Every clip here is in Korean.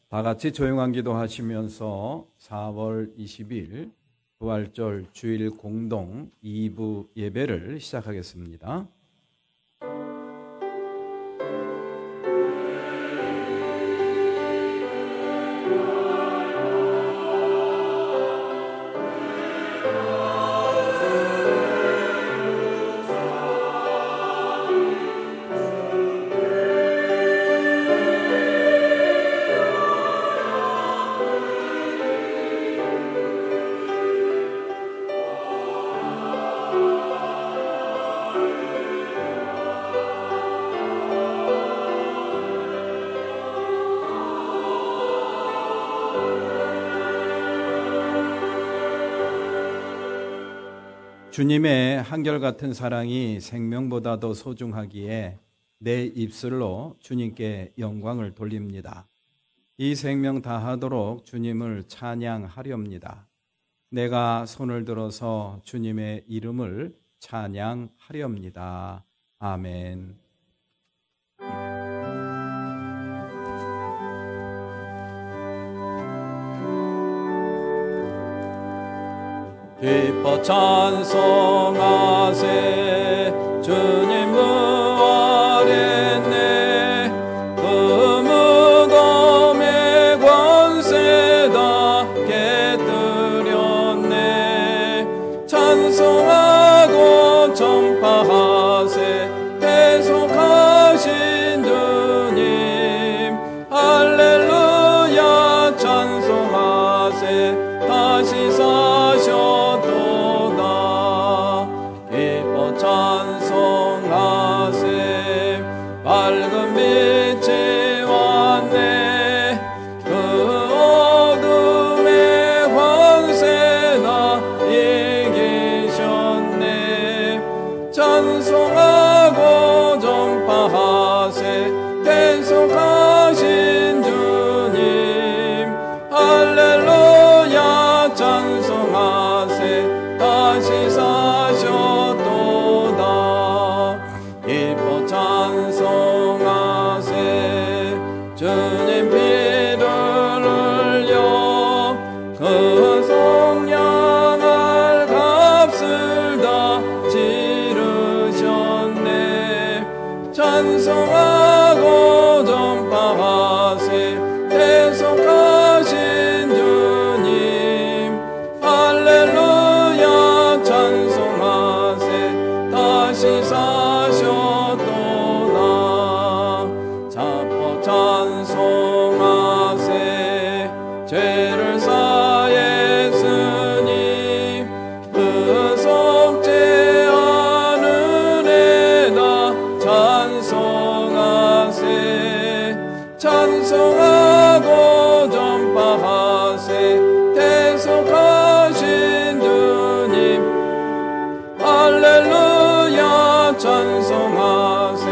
다 같이 조용한 기도하시면서 4월 20일 부활절 주일 공동 2부 예배를 시작하겠습니다. 주님의 한결같은 사랑이 생명보다도 소중하기에 내 입술로 주님께 영광을 돌립니다. 이 생명 다하도록 주님을 찬양하렵니다. 내가 손을 들어서 주님의 이름을 찬양하렵니다. 아멘. 기뻐 찬송하세 주님 부활했네 그 무덤의 권세 다 깨뜨렸네 찬송하고 전파하세 계속하신 주님 할렐루야 찬송하세 다시 사셔 밝은 빛이 왔네 그 어둠의 권세 다 이기셨네 찬송하고 전파하세 계속하신 주님 할렐루야 찬송하세 다시 사셨도다 기뻐 찬송하세 주님 피를 흘려 그 성량할 값을 다 치르셨네 찬송하고 전파하세 계속하신 주님 할렐루야 찬송하세 다시 사셨도다 자포 찬송하세 죄를 사했으니 그 속죄하는 애다 찬송하세 찬송하고 전파하세 계속하신 주님 할렐루야 찬송하세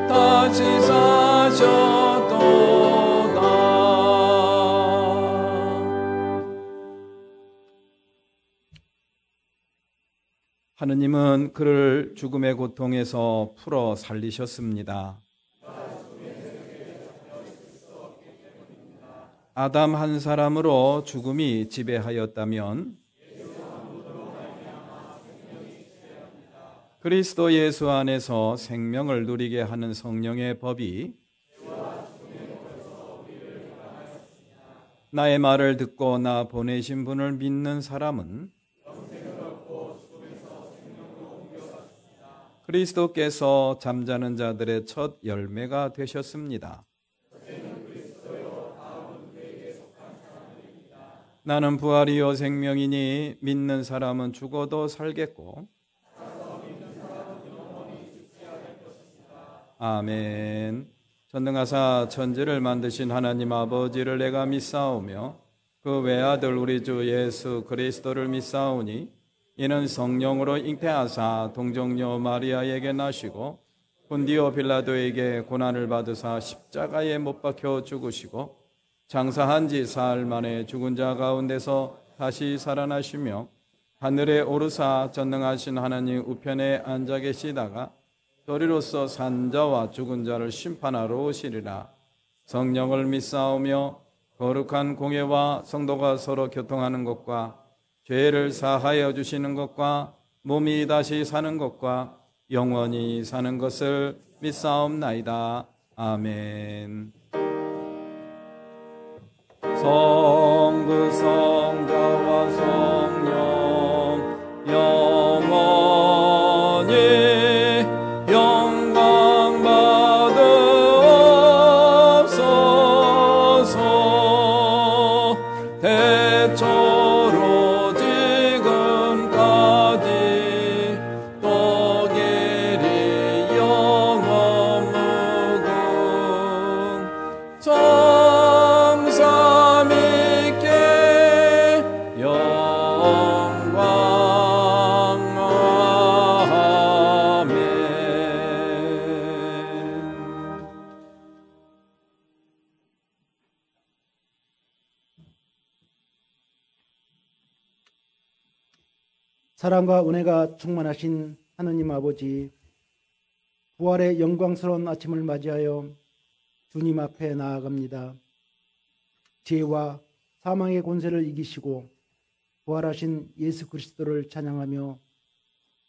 다시 사셨도다. 하느님은 그를 죽음의 고통에서 풀어 살리셨습니다. 아담 한 사람으로 죽음이 지배하였다면 그리스도 예수 안에서 생명을 누리게 하는 성령의 법이 나의 말을 듣고 나 보내신 분을 믿는 사람은 그리스도께서 잠자는 자들의 첫 열매가 되셨습니다. 나는 부활이요 생명이니 믿는 사람은 죽어도 살겠고 아멘. 전능하사 천지를 만드신 하나님 아버지를 내가 믿사오며 그 외아들 우리 주 예수 그리스도를 믿사오니 이는 성령으로 잉태하사 동정녀 마리아에게 나시고 본디오 빌라도에게 고난을 받으사 십자가에 못 박혀 죽으시고 장사한 지 사흘 만에 죽은 자 가운데서 다시 살아나시며 하늘에 오르사 전능하신 하나님 우편에 앉아 계시다가 도리로서 산 자와 죽은 자를 심판하러 오시리라. 성령을 믿사오며 거룩한 공예와 성도가 서로 교통하는 것과 죄를 사하여 주시는 것과 몸이 다시 사는 것과 영원히 사는 것을 믿사옵나이다. 아멘. 성부 성자와 성령 영원히 영광 받으옵소서. 대초로 지금까지 또 길이 영원 무궁 성삼위께 영광. 아멘. 사랑과 은혜가 충만하신 하느님 아버지, 부활의 영광스러운 아침을 맞이하여 주님 앞에 나아갑니다. 죄와 사망의 권세를 이기시고 부활하신 예수 그리스도를 찬양하며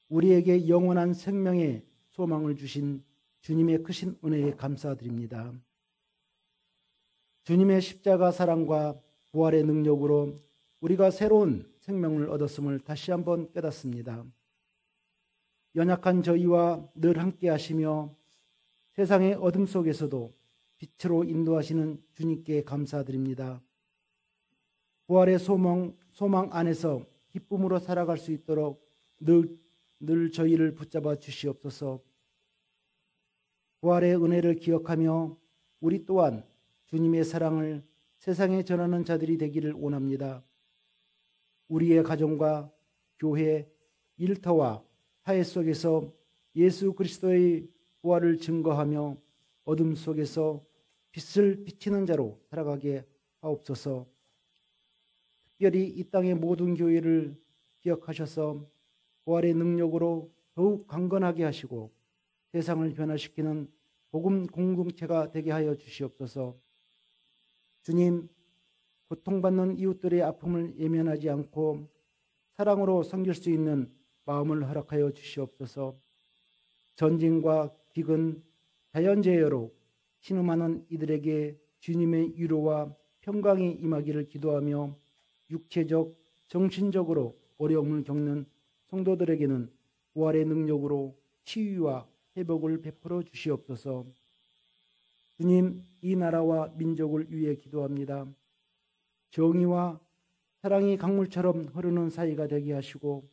우리에게 영원한 생명의 소망을 주신 주님의 크신 은혜에 감사드립니다. 주님의 십자가 사랑과 부활의 능력으로 우리가 새로운 생명을 얻었음을 다시 한번 깨닫습니다. 연약한 저희와 늘 함께 하시며 세상의 어둠 속에서도 빛으로 인도하시는 주님께 감사드립니다. 부활의 소망 안에서 기쁨으로 살아갈 수 있도록 늘 저희를 붙잡아 주시옵소서. 부활의 은혜를 기억하며 우리 또한 주님의 사랑을 세상에 전하는 자들이 되기를 원합니다. 우리의 가정과 교회, 일터와 사회 속에서 예수 그리스도의 부활을 증거하며 어둠 속에서 빛을 비치는 자로 살아가게 하옵소서. 특별히 이 땅의 모든 교회를 기억하셔서 부활의 능력으로 더욱 강건하게 하시고 세상을 변화시키는 복음 공동체가 되게 하여 주시옵소서. 주님, 고통받는 이웃들의 아픔을 예면하지 않고 사랑으로 섬길 수 있는 마음을 허락하여 주시옵소서. 전쟁과 기근, 자연재해로 신음하는 이들에게 주님의 위로와 평강이 임하기를 기도하며 육체적, 정신적으로 어려움을 겪는 성도들에게는 부활의 능력으로 치유와 회복을 베풀어 주시옵소서. 주님, 이 나라와 민족을 위해 기도합니다. 정의와 사랑이 강물처럼 흐르는 사이가 되게 하시고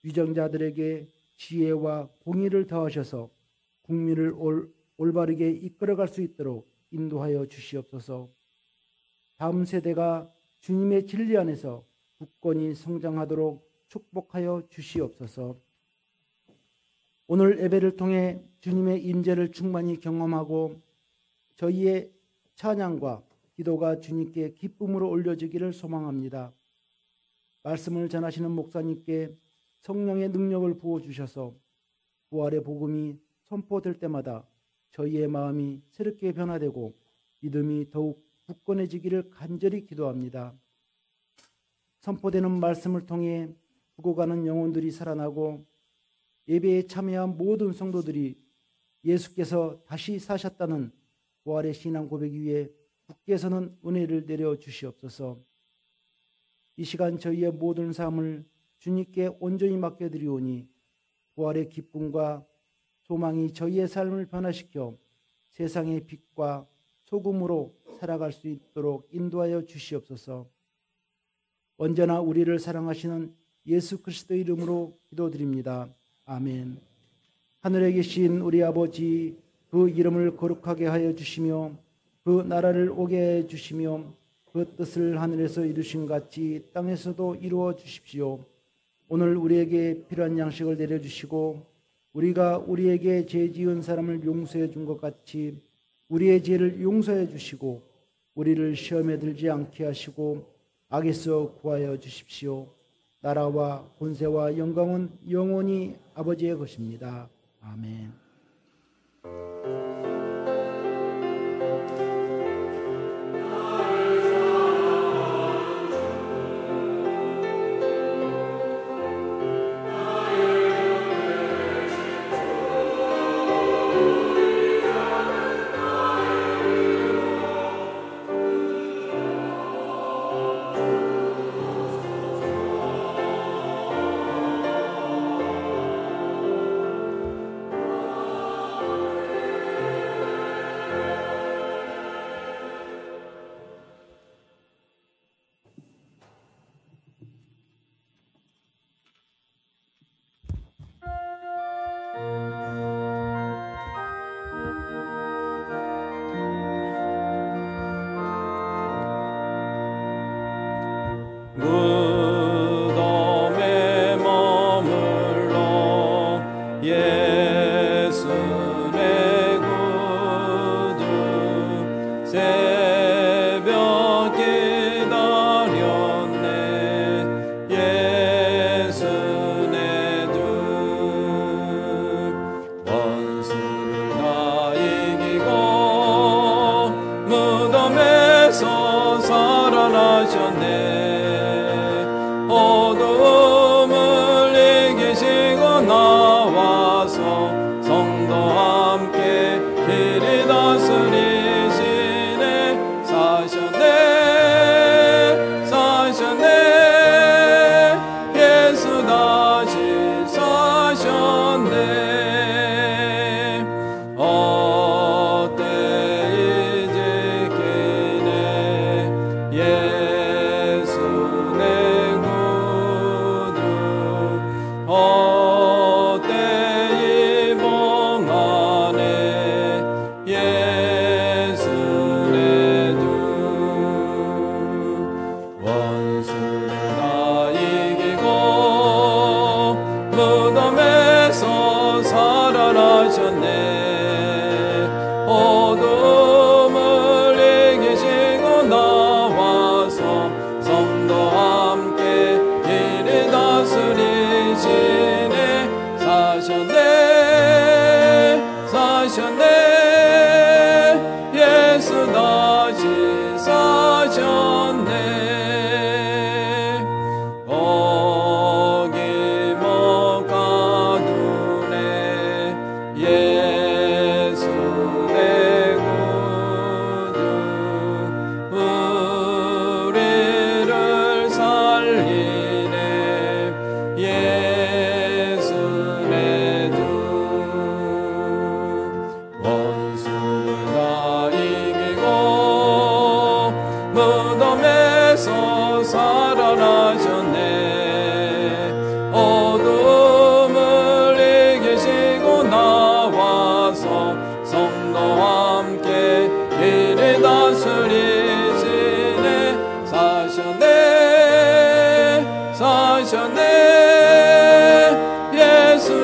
위정자들에게 지혜와 공의를 더하셔서 국민을 올바르게 이끌어갈 수 있도록 인도하여 주시옵소서. 다음 세대가 주님의 진리 안에서 굳건히 성장하도록 축복하여 주시옵소서. 오늘 예배를 통해 주님의 임재를 충만히 경험하고 저희의 찬양과 기도가 주님께 기쁨으로 올려지기를 소망합니다. 말씀을 전하시는 목사님께 성령의 능력을 부어주셔서 부활의 복음이 선포될 때마다 저희의 마음이 새롭게 변화되고 믿음이 더욱 굳건해지기를 간절히 기도합니다. 선포되는 말씀을 통해 죽어가는 영혼들이 살아나고 예배에 참여한 모든 성도들이 예수께서 다시 사셨다는 부활의 신앙 고백 위에 굳게 서는 은혜를 내려 주시옵소서. 이 시간 저희의 모든 삶을 주님께 온전히 맡겨드리오니 부활의 기쁨과 소망이 저희의 삶을 변화시켜 세상의 빛과 소금으로 살아갈 수 있도록 인도하여 주시옵소서. 언제나 우리를 사랑하시는 예수 그리스도의 이름으로 기도드립니다. 아멘. 하늘에 계신 우리 아버지, 그 이름을 거룩하게 하여 주시며 그 나라를 오게 해 주시며 그 뜻을 하늘에서 이루신 같이 땅에서도 이루어 주십시오. 오늘 우리에게 필요한 양식을 내려주시고 우리가 우리에게 죄 지은 사람을 용서해 준 것 같이 우리의 죄를 용서해 주시고 우리를 시험에 들지 않게 하시고 악에서 구하여 주십시오. 나라와 권세와 영광은 영원히 아버지의 것입니다. 아멘. 주 살아나셨네. 어둠을 이기시고 나와서 성도와 함께 길이 다스리시네. 사셨네, 사셨네. 예수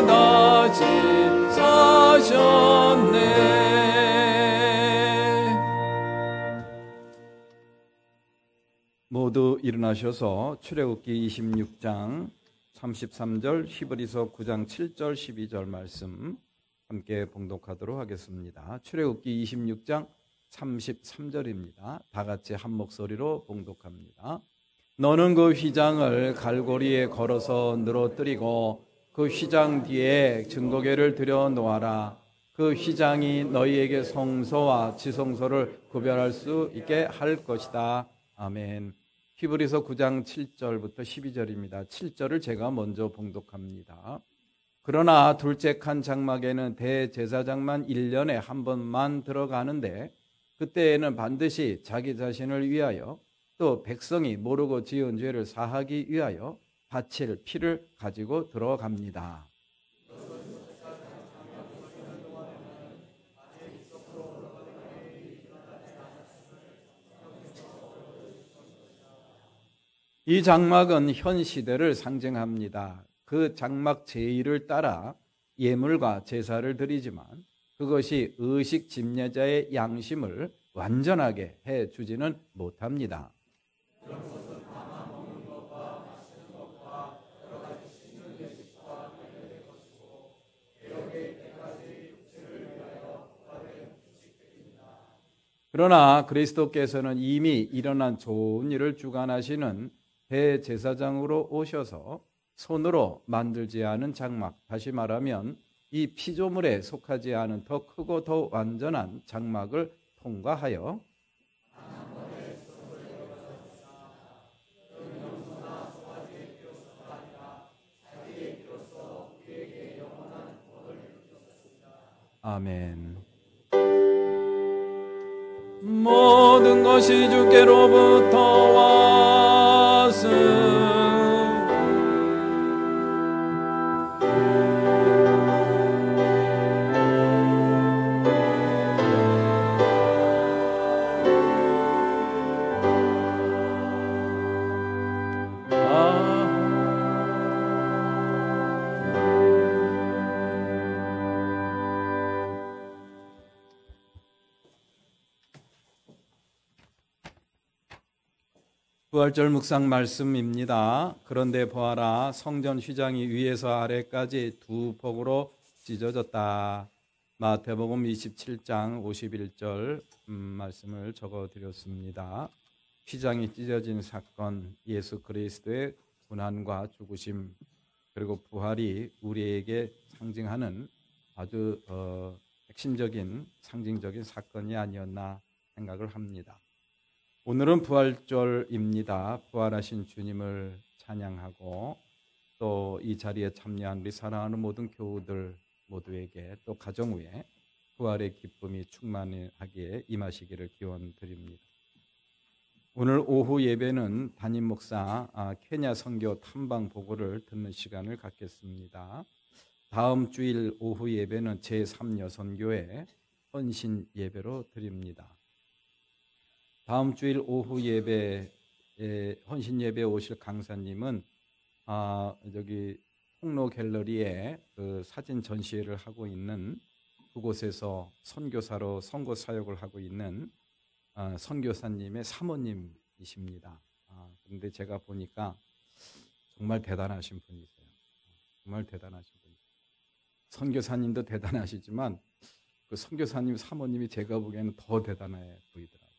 다시 사셨네. 모두 일어나셔서 출애굽기 26장 33절, 히브리서 9장 7절 12절 말씀 함께 봉독하도록 하겠습니다. 출애굽기 26장 33절입니다. 다 같이 한 목소리로 봉독합니다. 너는 그 휘장을 갈고리에 걸어서 늘어뜨리고 그 휘장 뒤에 증거궤를 들여 놓아라. 그 휘장이 너희에게 성소와 지성소를 구별할 수 있게 할 것이다. 아멘. 히브리서 9장 7절부터 12절입니다. 7절을 제가 먼저 봉독합니다. 그러나 둘째 칸 장막에는 대제사장만 1년에 한 번만 들어가는데 그때에는 반드시 자기 자신을 위하여 또 백성이 모르고 지은 죄를 사하기 위하여 바칠 피를 가지고 들어갑니다. 이 장막은 현 시대를 상징합니다. 그 장막 제의를 따라 예물과 제사를 드리지만 그것이 의식 집례자의 양심을 완전하게 해주지는 못합니다. 그러나 그리스도께서는 이미 일어난 좋은 일을 주관하시는 대제사장으로 오셔서 손으로 만들지 않은 장막, 다시 말하면 이 피조물에 속하지 않은 더 크고 더 완전한 장막을 통과하여 아멘. 모든 것이 주께로부터 왔음. 부활절 묵상 말씀입니다. 그런데 보아라, 성전 휘장이 위에서 아래까지 두 폭으로 찢어졌다. 마태복음 27장 51절 말씀을 적어드렸습니다. 휘장이 찢어진 사건, 예수 그리스도의 고난과 죽으심 그리고 부활이 우리에게 상징하는 아주 핵심적인 상징적인 사건이 아니었나 생각을 합니다. 오늘은 부활절입니다. 부활하신 주님을 찬양하고 또 이 자리에 참여한 우리 사랑하는 모든 교우들 모두에게 또 가정 위에 부활의 기쁨이 충만하기에 임하시기를 기원드립니다. 오늘 오후 예배는 담임 목사 케냐 선교 탐방 보고를 듣는 시간을 갖겠습니다. 다음 주일 오후 예배는 제3여선교회 헌신 예배로 드립니다. 다음 주일 오후 예배 헌신 예배에 오실 강사님은 여기 통로 갤러리에 그 사진 전시회를 하고 있는 그곳에서 선교사로 선교 사역을 하고 있는 선교사님의 사모님이십니다. 그런데 제가 보니까 정말 대단하신 분이세요. 정말 대단하신 분이세요. 선교사님도 대단하시지만 그 선교사님 사모님이 제가 보기에는 더 대단해 보이더라고요.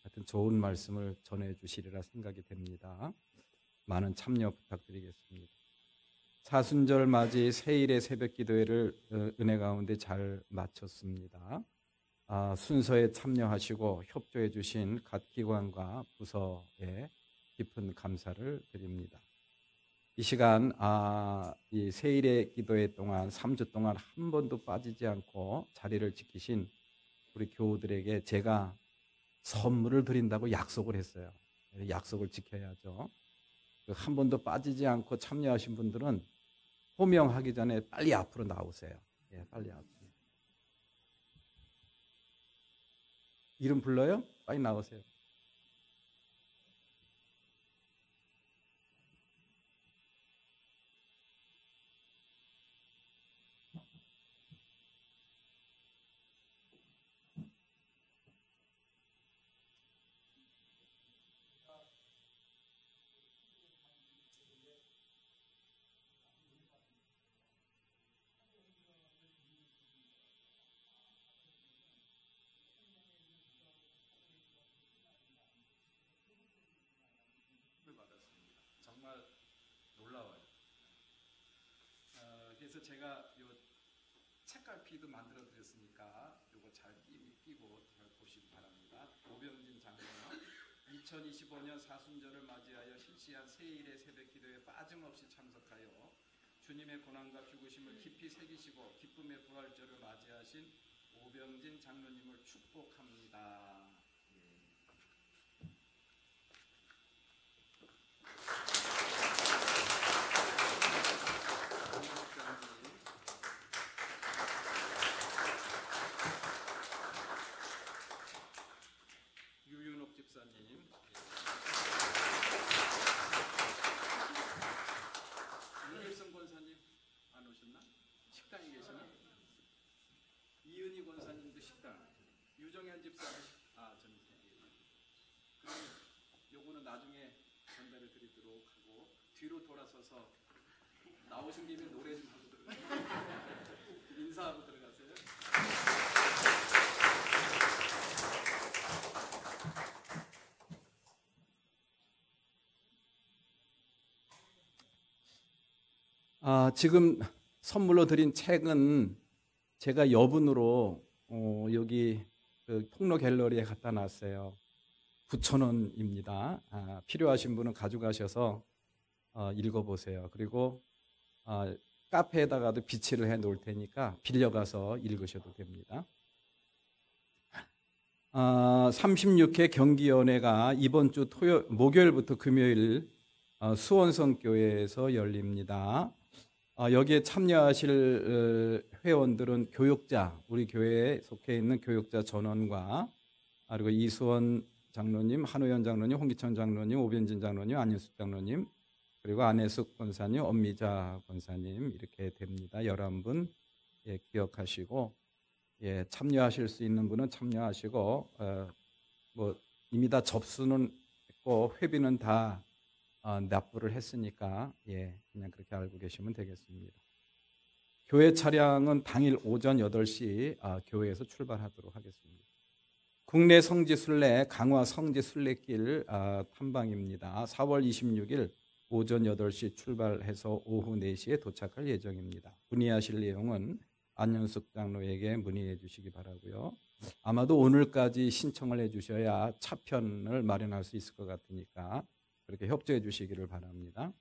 하여튼 좋은 말씀을 전해주시리라 생각이 됩니다. 많은 참여 부탁드리겠습니다. 사순절 맞이 세일의 새벽 기도회를 은혜 가운데 잘 마쳤습니다. 순서에 참여하시고 협조해 주신 각 기관과 부서에 깊은 감사를 드립니다. 이 시간 이 세일의 기도회 동안 3주 동안 한 번도 빠지지 않고 자리를 지키신 우리 교우들에게 제가 선물을 드린다고 약속을 했어요. 약속을 지켜야죠. 한 번도 빠지지 않고 참여하신 분들은 호명하기 전에 빨리 앞으로 나오세요. 빨리 앞으로. 이름 불러요? 빨리 나오세요. 정말 놀라워요. 그래서 제가 요 책갈피도 만들어 드렸으니까 요거 잘 끼고 잘 보시기 바랍니다. 오병진 장로는 2025년 사순절을 맞이하여 실시한 세일의 새벽 기도에 빠짐없이 참석하여 주님의 고난과 죽으심을 깊이 새기시고 기쁨의 부활절을 맞이하신 오병진 장로님을 축복합니다. 유윤옥 집사님, 윤일성 권사님 안 오셨나? 식당에 계시나? 이은희 권사님도 식당. 유정현 집사님, 그럼 요거는 나중에 전달해 드리도록 하고 뒤로 돌아서서 나오신 김에 노래 좀 하고 들어가세요. 인사하고 들어가세요. 지금 선물로 드린 책은 제가 여분으로 여기 그 통로 갤러리에 갖다 놨어요. 9,000원입니다. 필요하신 분은 가져가셔서 읽어보세요. 그리고 카페에다가도 비치를 해 놓을 테니까 빌려가서 읽으셔도 됩니다. 36회 경기연회가 이번 주 목요일부터 금요일 수원성교회에서 열립니다. 여기에 참여하실 회원들은 교육자, 우리 교회에 속해 있는 교육자 전원과 그리고 이수원 장로님, 한우현 장로님, 홍기천 장로님, 오변진 장로님, 안윤숙 장로님, 그리고 안혜숙 권사님, 엄미자 권사님 이렇게 됩니다. 11분 기억하시고 참여하실 수 있는 분은 참여하시고 이미 다 접수는 했고 회비는 다 납부를 했으니까 그냥 그렇게 알고 계시면 되겠습니다. 교회 차량은 당일 오전 8시 교회에서 출발하도록 하겠습니다. 국내 성지순례 강화 성지순례길 탐방입니다. 4월 26일 오전 8시 출발해서 오후 4시에 도착할 예정입니다. 문의하실 내용은 안윤숙 장로에게 문의해 주시기 바라고요. 아마도 오늘까지 신청을 해 주셔야 차편을 마련할 수 있을 것 같으니까 그렇게 협조해 주시기를 바랍니다.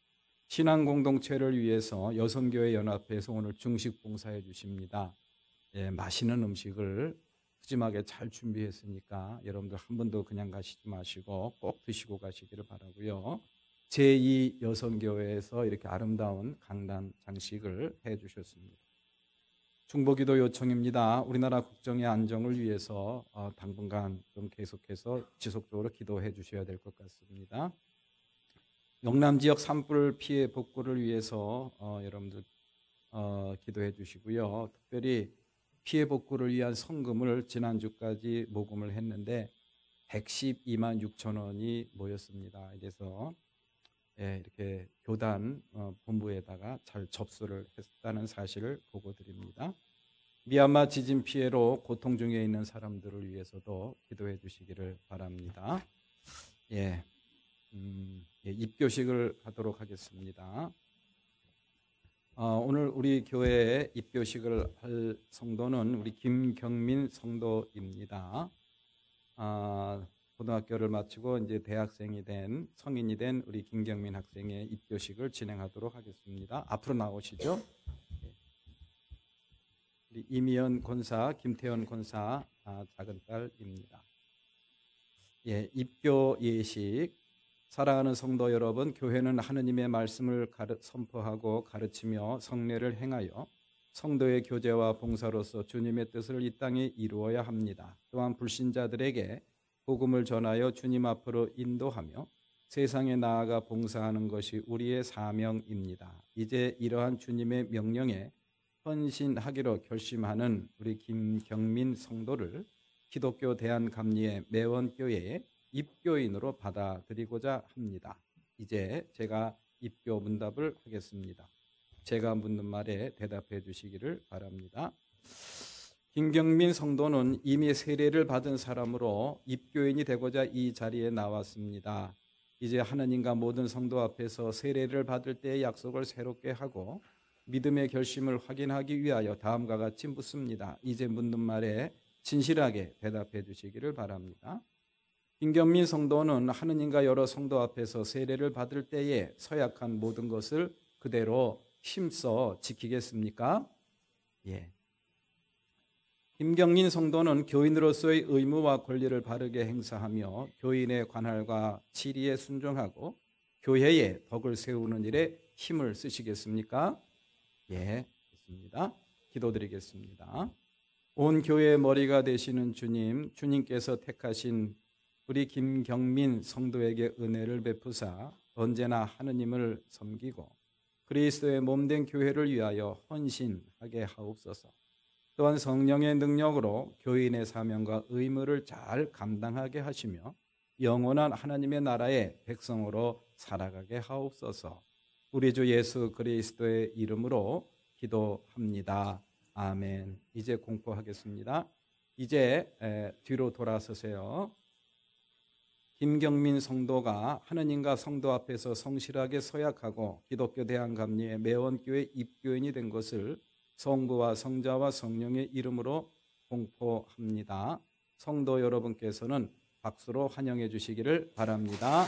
신앙 공동체를 위해서 여성교회 연합회에서 오늘 중식 봉사해 주십니다. 맛있는 음식을 푸짐하게 잘 준비했으니까 여러분들 한 번도 그냥 가시지 마시고 꼭 드시고 가시기를 바라고요. 제2 여성교회에서 이렇게 아름다운 강단 장식을 해 주셨습니다. 중보기도 요청입니다. 우리나라 국정의 안정을 위해서 당분간 좀 계속해서 지속적으로 기도해 주셔야 될 것 같습니다. 영남 지역 산불 피해 복구를 위해서 여러분들 기도해 주시고요. 특별히 피해 복구를 위한 성금을 지난주까지 모금을 했는데 112만 6천 원이 모였습니다. 그래서 이렇게 교단 본부에다가 잘 접수를 했다는 사실을 보고 드립니다. 미얀마 지진 피해로 고통 중에 있는 사람들을 위해서도 기도해 주시기를 바랍니다. 입교식을 하도록 하겠습니다. 오늘 우리 교회에 입교식을 할 성도는 우리 김경민 성도입니다. 고등학교를 마치고 이제 대학생이 된 성인이 된 우리 김경민 학생의 입교식을 진행하도록 하겠습니다. 앞으로 나오시죠. 우리 이미연 권사, 김태현 권사 작은 딸입니다. 입교 예식. 사랑하는 성도 여러분, 교회는 하느님의 말씀을 선포하고 가르치며 성례를 행하여 성도의 교제와 봉사로서 주님의 뜻을 이 땅에 이루어야 합니다. 또한 불신자들에게 복음을 전하여 주님 앞으로 인도하며 세상에 나아가 봉사하는 것이 우리의 사명입니다. 이제 이러한 주님의 명령에 헌신하기로 결심하는 우리 김경민 성도를 기독교 대한감리회 매원교회에 입교인으로 받아들이고자 합니다. 이제 제가 입교 문답을 하겠습니다. 제가 묻는 말에 대답해 주시기를 바랍니다. 김경민 성도는 이미 세례를 받은 사람으로 입교인이 되고자 이 자리에 나왔습니다. 이제 하나님과 모든 성도 앞에서 세례를 받을 때의 약속을 새롭게 하고 믿음의 결심을 확인하기 위하여 다음과 같이 묻습니다. 이제 묻는 말에 진실하게 대답해 주시기를 바랍니다. 김경민 성도는 하느님과 여러 성도 앞에서 세례를 받을 때에 서약한 모든 것을 그대로 힘써 지키겠습니까? 김경민 성도는 교인으로서의 의무와 권리를 바르게 행사하며 교인의 관할과 지리에 순종하고 교회의 덕을 세우는 일에 힘을 쓰시겠습니까? 있습니다. 기도드리겠습니다. 온 교회의 머리가 되시는 주님, 주님께서 택하신 우리 김경민 성도에게 은혜를 베푸사 언제나 하느님을 섬기고 그리스도의 몸된 교회를 위하여 헌신하게 하옵소서. 또한 성령의 능력으로 교인의 사명과 의무를 잘 감당하게 하시며 영원한 하나님의 나라의 백성으로 살아가게 하옵소서. 우리 주 예수 그리스도의 이름으로 기도합니다. 아멘. 이제 공포하겠습니다. 이제 뒤로 돌아서세요. 김경민 성도가 하느님과 성도 앞에서 성실하게 서약하고 기독교 대한감리회 매원교회 입교인이 된 것을 성부와 성자와 성령의 이름으로 공포합니다. 성도 여러분께서는 박수로 환영해 주시기를 바랍니다.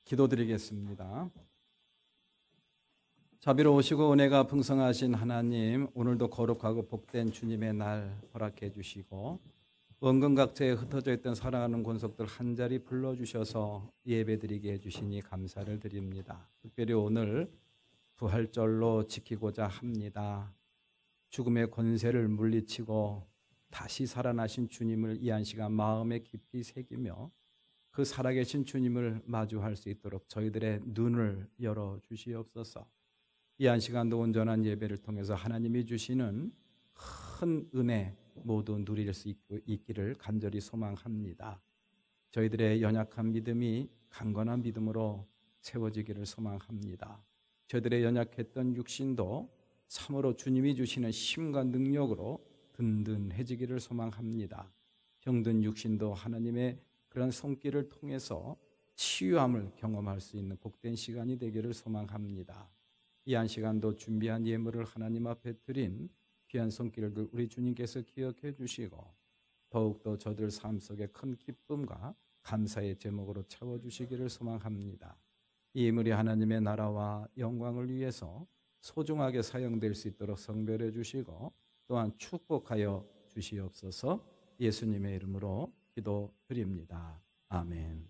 기도드리겠습니다. 자비로우시고 은혜가 풍성하신 하나님, 오늘도 거룩하고 복된 주님의 날 허락해 주시고 원근각처에 흩어져 있던 사랑하는 권속들 한 자리 불러주셔서 예배드리게 해주시니 감사를 드립니다. 특별히 오늘 부활절로 지키고자 합니다. 죽음의 권세를 물리치고 다시 살아나신 주님을 이 한 시간 마음에 깊이 새기며 그 살아계신 주님을 마주할 수 있도록 저희들의 눈을 열어 주시옵소서. 이 한 시간도 온전한 예배를 통해서 하나님이 주시는 큰 은혜 모두 누릴 수 있기를 간절히 소망합니다. 저희들의 연약한 믿음이 강건한 믿음으로 세워지기를 소망합니다. 저희들의 연약했던 육신도 참으로 주님이 주시는 힘과 능력으로 든든해지기를 소망합니다. 병든 육신도 하나님의 그런 손길을 통해서 치유함을 경험할 수 있는 복된 시간이 되기를 소망합니다. 이 한 시간도 준비한 예물을 하나님 앞에 드린 귀한 손길을 우리 주님께서 기억해 주시고 더욱더 저들 삶 속에 큰 기쁨과 감사의 제목으로 채워주시기를 소망합니다. 이 예물이 하나님의 나라와 영광을 위해서 소중하게 사용될 수 있도록 성별해 주시고 또한 축복하여 주시옵소서. 예수님의 이름으로 기도드립니다. 아멘.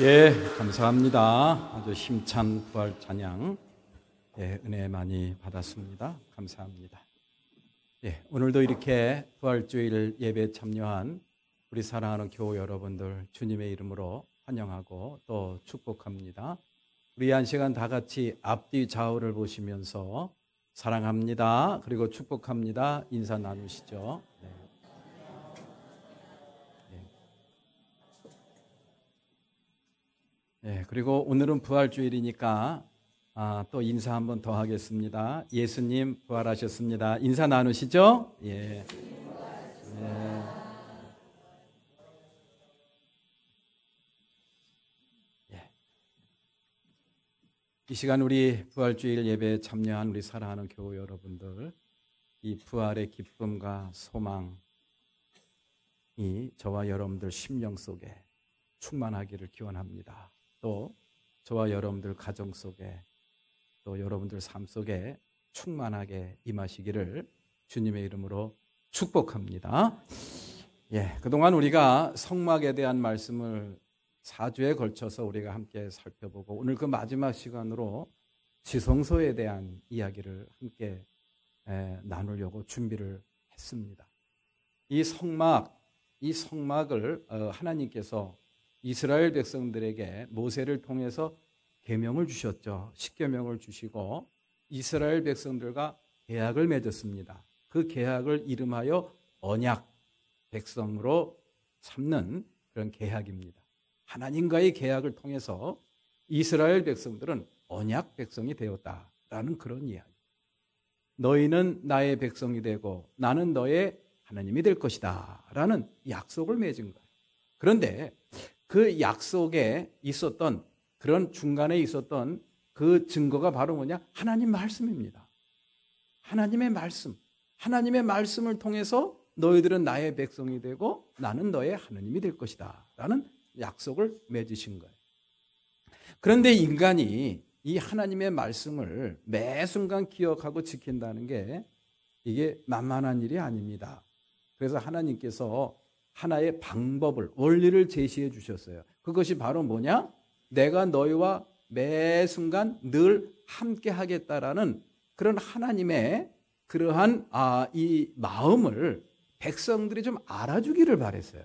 예, 감사합니다. 아주 힘찬 부활 찬양, 예, 은혜 많이 받았습니다. 감사합니다. 예, 오늘도 이렇게 부활주일 예배에 참여한 우리 사랑하는 교우 여러분들 주님의 이름으로 환영하고 또 축복합니다. 우리 한 시간 다 같이 앞뒤 좌우를 보시면서 사랑합니다. 그리고 축복합니다. 인사 나누시죠. 네. 네, 그리고 오늘은 부활주일이니까 또 인사 한번 더 하겠습니다. 예수님 부활하셨습니다. 인사 나누시죠? 예. 예. 이 시간 우리 부활주일 예배에 참여한 우리 사랑하는 교우 여러분들, 이 부활의 기쁨과 소망이 저와 여러분들 심령 속에 충만하기를 기원합니다. 또 저와 여러분들 가정 속에 또 여러분들 삶 속에 충만하게 임하시기를 주님의 이름으로 축복합니다. 그동안 우리가 성막에 대한 말씀을 4주에 걸쳐서 우리가 함께 살펴보고 오늘 그 마지막 시간으로 지성소에 대한 이야기를 함께 나누려고 준비를 했습니다. 이 성막을 하나님께서 이스라엘 백성들에게 모세를 통해서 계명을 주셨죠. 십계명을 주시고 이스라엘 백성들과 계약을 맺었습니다. 그 계약을 이름하여 언약 백성으로 삼는 그런 계약입니다. 하나님과의 계약을 통해서 이스라엘 백성들은 언약 백성이 되었다라는 그런 이야기. 너희는 나의 백성이 되고 나는 너의 하나님이 될 것이다 라는 약속을 맺은 거예요. 그런데 그 약속에 있었던 그런 중간에 있었던 그 증거가 바로 뭐냐? 하나님 말씀입니다. 하나님의 말씀을 통해서 너희들은 나의 백성이 되고 나는 너의 하나님이 될 것이다 라는 약속을 맺으신 거예요. 그런데 인간이 이 하나님의 말씀을 매 순간 기억하고 지킨다는 게 이게 만만한 일이 아닙니다. 그래서 하나님께서 하나의 방법을, 원리를 제시해 주셨어요. 그것이 바로 뭐냐? 내가 너희와 매 순간 늘 함께 하겠다라는 그런 하나님의 그러한 이 마음을 백성들이 좀 알아주기를 바랬어요.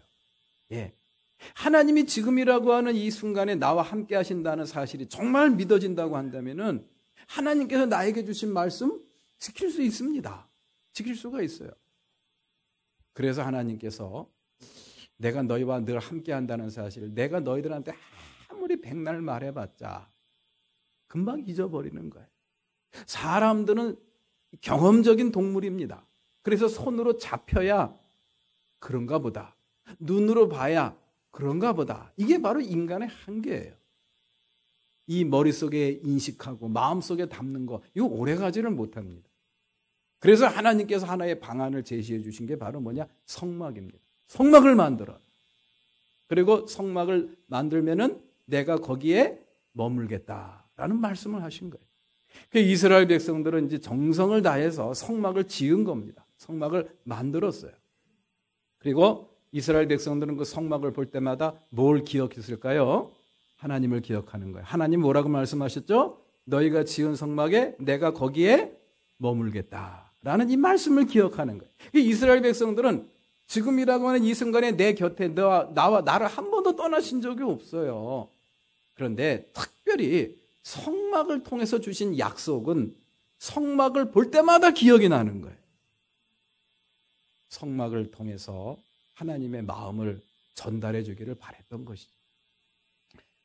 하나님이 지금이라고 하는 이 순간에 나와 함께 하신다는 사실이 정말 믿어진다고 한다면은 하나님께서 나에게 주신 말씀 지킬 수 있습니다. 지킬 수가 있어요. 그래서 하나님께서 내가 너희와 늘 함께 한다는 사실을 내가 너희들한테 아무리 백날 말해봤자 금방 잊어버리는 거예요. 사람들은 경험적인 동물입니다. 그래서 손으로 잡혀야 그런가 보다. 눈으로 봐야 그런가 보다. 이게 바로 인간의 한계예요. 이 머릿속에 인식하고 마음속에 담는 거 이거 오래가지를 못합니다. 그래서 하나님께서 하나의 방안을 제시해 주신 게 바로 뭐냐? 성막입니다. 성막을 만들어. 그리고 성막을 만들면은 내가 거기에 머물겠다라는 말씀을 하신 거예요. 그 이스라엘 백성들은 이제 정성을 다해서 성막을 지은 겁니다. 성막을 만들었어요. 그리고 이스라엘 백성들은 그 성막을 볼 때마다 뭘 기억했을까요? 하나님을 기억하는 거예요. 하나님 뭐라고 말씀하셨죠? 너희가 지은 성막에 내가 거기에 머물겠다라는 이 말씀을 기억하는 거예요. 이스라엘 백성들은 지금이라고 하는 이 순간에 내 곁에 나와 나를 한 번도 떠나신 적이 없어요. 그런데 특별히 성막을 통해서 주신 약속은 성막을 볼 때마다 기억이 나는 거예요. 성막을 통해서 하나님의 마음을 전달해 주기를 바랬던 것이죠.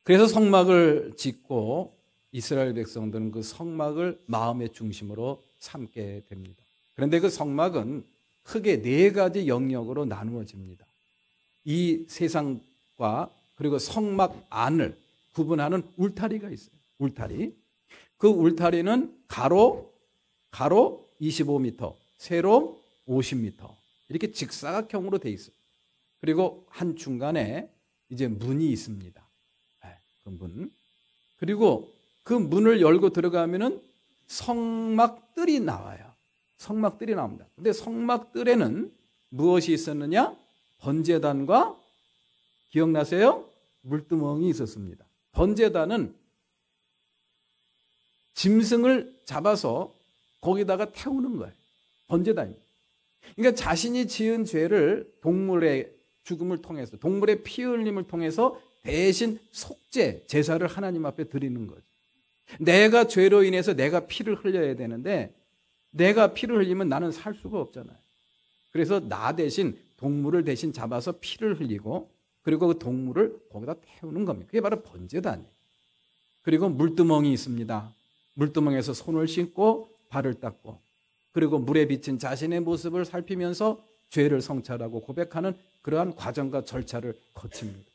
그래서 성막을 짓고 이스라엘 백성들은 그 성막을 마음의 중심으로 삼게 됩니다. 그런데 그 성막은 크게 4가지 영역으로 나누어집니다. 이 세상과 그리고 성막 안을 구분하는 울타리가 있어요. 울타리. 그 울타리는 가로 25m, 세로 50m 이렇게 직사각형으로 돼 있어요. 그리고 한 중간에 이제 문이 있습니다. 그 문. 그리고 그 문을 열고 들어가면은 성막뜰이 나와요. 성막뜰이 나옵니다. 근데 성막뜰에는 무엇이 있었느냐? 번제단과 기억나세요? 물두멍이 있었습니다. 번제단은 짐승을 잡아서 거기다가 태우는 거예요. 번제단입니다. 그러니까 자신이 지은 죄를 동물의 죽음을 통해서, 동물의 피 흘림을 통해서 대신 속죄, 제사를 하나님 앞에 드리는 거죠. 내가 죄로 인해서 내가 피를 흘려야 되는데 내가 피를 흘리면 나는 살 수가 없잖아요. 그래서 나 대신 동물을 대신 잡아서 피를 흘리고 그리고 그 동물을 거기다 태우는 겁니다. 그게 바로 번제단이에요. 그리고 물두멍이 있습니다. 물두멍에서 손을 씻고 발을 닦고 그리고 물에 비친 자신의 모습을 살피면서 죄를 성찰하고 고백하는 그러한 과정과 절차를 거칩니다.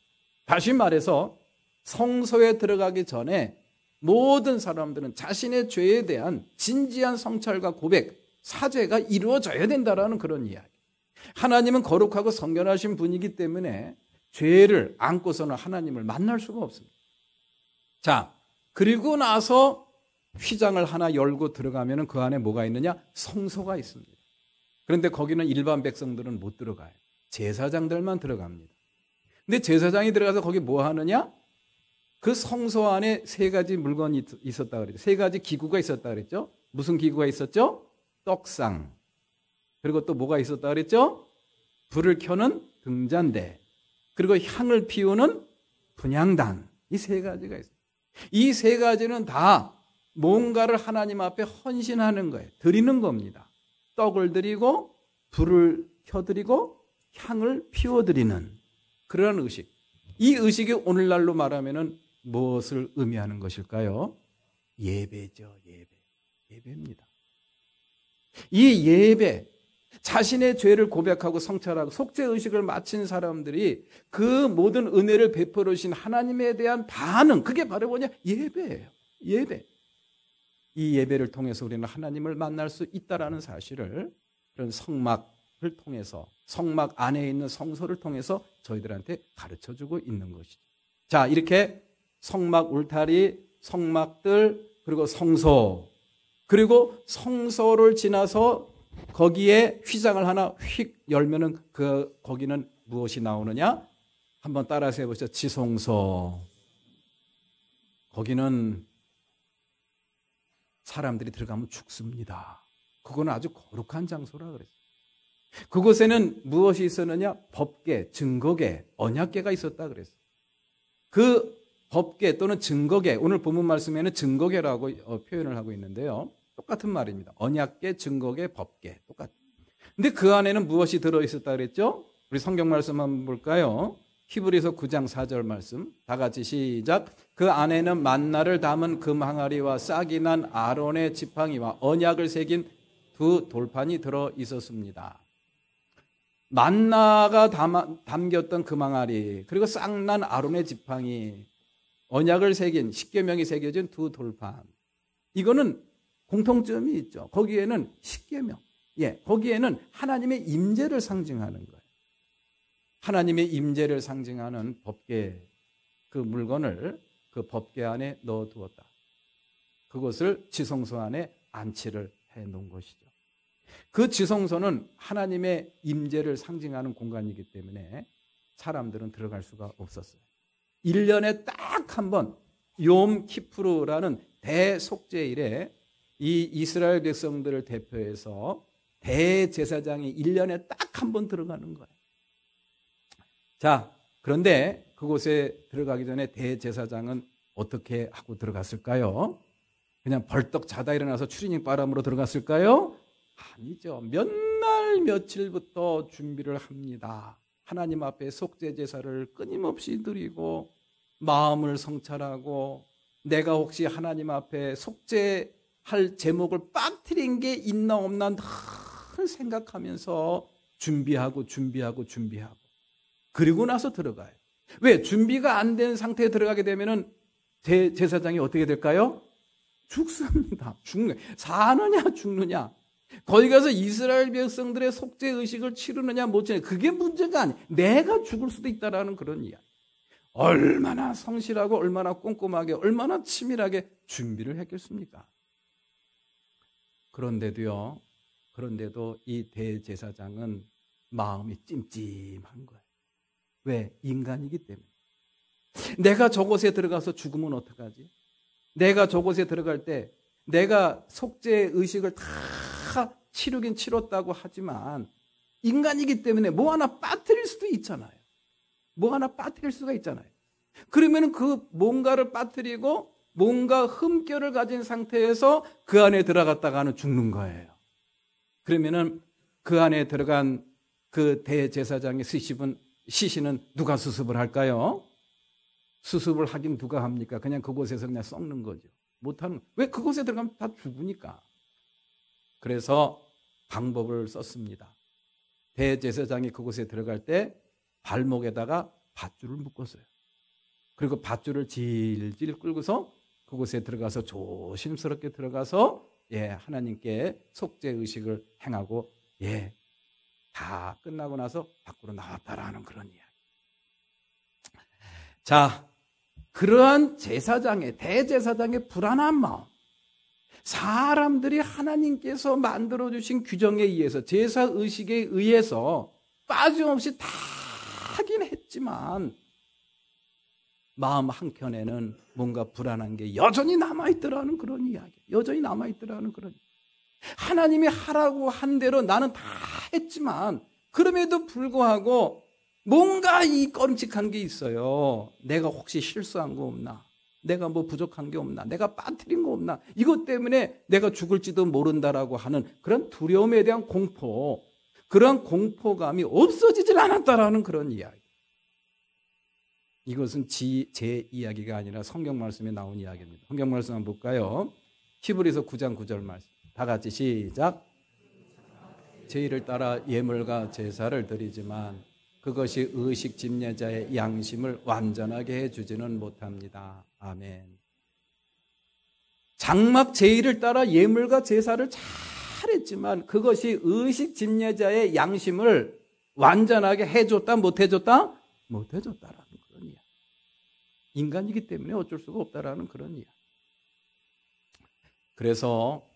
다시 말해서 성소에 들어가기 전에 모든 사람들은 자신의 죄에 대한 진지한 성찰과 고백, 사죄가 이루어져야 된다라는 그런 이야기. 하나님은 거룩하고 성결하신 분이기 때문에 죄를 안고서는 하나님을 만날 수가 없습니다. 자, 그리고 나서 휘장을 하나 열고 들어가면 그 안에 뭐가 있느냐? 성소가 있습니다. 그런데 거기는 일반 백성들은 못 들어가요. 제사장들만 들어갑니다. 근데 제사장이 들어가서 거기 뭐 하느냐? 그 성소 안에 세 가지 물건이 있었다 그랬죠. 세 가지 기구가 있었다 그랬죠. 무슨 기구가 있었죠? 떡상. 그리고 또 뭐가 있었다 그랬죠? 불을 켜는 등잔대. 그리고 향을 피우는 분향단. 이 세 가지가 있어요. 이 세 가지는 다 뭔가를 하나님 앞에 헌신하는 거예요. 드리는 겁니다. 떡을 드리고 불을 켜드리고 향을 피워드리는 그런 의식. 이 의식이 오늘날로 말하면 무엇을 의미하는 것일까요? 예배죠. 예배입니다. 이 예배, 자신의 죄를 고백하고 성찰하고 속죄의식을 마친 사람들이 그 모든 은혜를 베풀어 주신 하나님에 대한 반응, 그게 바로 뭐냐? 예배예요. 예배. 이 예배를 통해서 우리는 하나님을 만날 수 있다는 사실을 그런 성막을 통해서, 성막 안에 있는 성소를 통해서 저희들한테 가르쳐주고 있는 것이죠. 자, 이렇게 성막 울타리, 성막들, 그리고 성소, 그리고 성소를 지나서 거기에 휘장을 하나 휙 열면은 거기는 무엇이 나오느냐? 한번 따라서 해보시죠. 지성소. 거기는 사람들이 들어가면 죽습니다. 그거는 아주 거룩한 장소라 그랬어요. 그곳에는 무엇이 있었느냐? 법궤, 증거궤, 언약궤가 있었다 그랬어요. 그 법궤 또는 증거궤, 오늘 본문 말씀에는 증거궤라고 표현을 하고 있는데요. 똑같은 말입니다. 언약궤, 증거궤, 법궤 똑같아요. 근데 그 안에는 무엇이 들어있었다 그랬죠? 우리 성경 말씀 한번 볼까요? 히브리서 9장 4절 말씀 다 같이 시작. 그 안에는 만나를 담은 금 항아리와 싹이 난 아론의 지팡이와 언약을 새긴 두 돌판이 들어 있었습니다. 만나가 담겼던 금 항아리, 그리고 싹 난 아론의 지팡이, 언약을 새긴 십계명이 새겨진 두 돌판. 이거는 공통점이 있죠. 거기에는 십계명, 거기에는 하나님의 임재를 상징하는 거예요. 하나님의 임재를 상징하는 법궤, 그 물건을 그 법궤 안에 넣어두었다. 그것을 지성소 안에 안치를 해놓은 것이죠. 그 지성소는 하나님의 임재를 상징하는 공간이기 때문에 사람들은 들어갈 수가 없었어요. 1년에 딱 한 번 욤 키푸르라는 대속죄일에 이 이스라엘 백성들을 대표해서 대제사장이 1년에 딱 한 번 들어가는 거예요. 자, 그런데 그곳에 들어가기 전에 대제사장은 어떻게 하고 들어갔을까요? 그냥 벌떡 자다 일어나서 추리닝 바람으로 들어갔을까요? 아니죠. 몇 날 며칠부터 준비를 합니다. 하나님 앞에 속죄 제사를 끊임없이 드리고 마음을 성찰하고 내가 혹시 하나님 앞에 속죄할 제목을 빠뜨린 게 있나 없나 늘 생각하면서 준비하고 그리고 나서 들어가요. 왜? 준비가 안 된 상태에 들어가게 되면은 제사장이 어떻게 될까요? 죽습니다. 사느냐 죽느냐. 거기 가서 이스라엘 백성들의 속죄 의식을 치르느냐 못 치느냐, 그게 문제가 아니에요. 내가 죽을 수도 있다라는 그런 이야기. 얼마나 성실하고 얼마나 꼼꼼하게 얼마나 치밀하게 준비를 했겠습니까? 그런데도 이 대제사장은 마음이 찜찜한 거예요. 왜? 인간이기 때문에. 내가 저곳에 들어가서 죽으면 어떡하지? 내가 저곳에 들어갈 때 내가 속죄 의식을 다 치르긴 치렀다고 하지만 인간이기 때문에 뭐 하나 빠뜨릴 수도 있잖아요. 뭐 하나 빠뜨릴 수가 있잖아요. 그러면 그 뭔가를 빠뜨리고 뭔가 흠결을 가진 상태에서 그 안에 들어갔다가는 죽는 거예요. 그러면은 그 안에 들어간 그 대제사장의 시신은 누가 수습을 할까요? 수습을 하긴 누가 합니까? 그냥 그곳에서 그냥 썩는 거죠. 못하는. 왜? 그곳에 들어가면 다 죽으니까. 그래서 방법을 썼습니다. 대제사장이 그곳에 들어갈 때 발목에다가 밧줄을 묶었어요. 그리고 밧줄을 질질 끌고서 그곳에 들어가서 조심스럽게 들어가서 하나님께 속죄 의식을 행하고 다 끝나고 나서 밖으로 나왔다라는 그런 이야기. 자, 그러한 제사장의, 대제사장의 불안한 마음, 사람들이 하나님께서 만들어주신 규정에 의해서, 제사의식에 의해서 빠짐없이 다 하긴 했지만 마음 한켠에는 뭔가 불안한 게 여전히 남아있더라는 그런 이야기. 여전히 남아있더라는 그런 이야기. 하나님이 하라고 한 대로 나는 다 했지만 그럼에도 불구하고 뭔가 이 꺼림칙한 게 있어요. 내가 혹시 실수한 거 없나? 내가 뭐 부족한 게 없나? 내가 빠뜨린 거 없나? 이것 때문에 내가 죽을지도 모른다라고 하는 그런 두려움에 대한 공포, 그런 공포감이 없어지질 않았다라는 그런 이야기. 이것은 제 이야기가 아니라 성경 말씀에 나온 이야기입니다. 성경 말씀 한번 볼까요? 히브리서 9장 9절 말씀. 다 같이 시작. 제의를 따라 예물과 제사를 드리지만 그것이 의식 집례자의 양심을 완전하게 해주지는 못합니다. 아멘. 장막 제의를 따라 예물과 제사를 잘했지만 그것이 의식 집례자의 양심을 완전하게 해줬다, 못해줬다? 못해줬다라는 그런 이야기. 인간이기 때문에 어쩔 수가 없다라는 그런 이야기. 그래서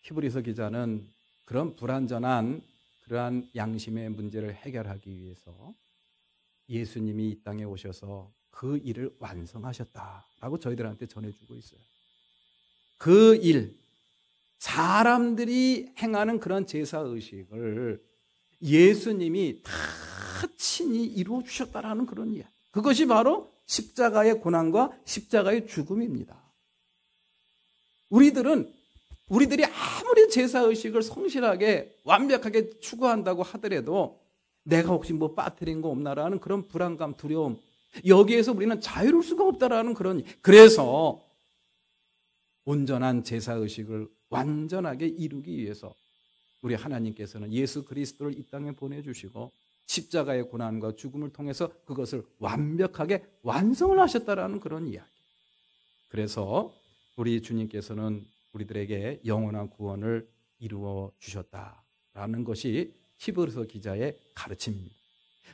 히브리서 기자는 그런 불완전한 그러한 양심의 문제를 해결하기 위해서 예수님이 이 땅에 오셔서 그 일을 완성하셨다라고 저희들한테 전해주고 있어요. 그 일, 사람들이 행하는 그런 제사의식을 예수님이 다 친히 이루어 주셨다라는 그런 이야기. 그것이 바로 십자가의 고난과 십자가의 죽음입니다. 우리들이 아무리 제사의식을 성실하게 완벽하게 추구한다고 하더라도 내가 혹시 뭐 빠뜨린 거 없나라는 그런 불안감, 두려움, 여기에서 우리는 자유로울 수가 없다라는 그런, 그래서 온전한 제사의식을 완전하게 이루기 위해서 우리 하나님께서는 예수 그리스도를 이 땅에 보내주시고 십자가의 고난과 죽음을 통해서 그것을 완벽하게 완성을 하셨다라는 그런 이야기. 그래서 우리 주님께서는 우리들에게 영원한 구원을 이루어 주셨다라는 것이 히브리서 기자의 가르침입니다.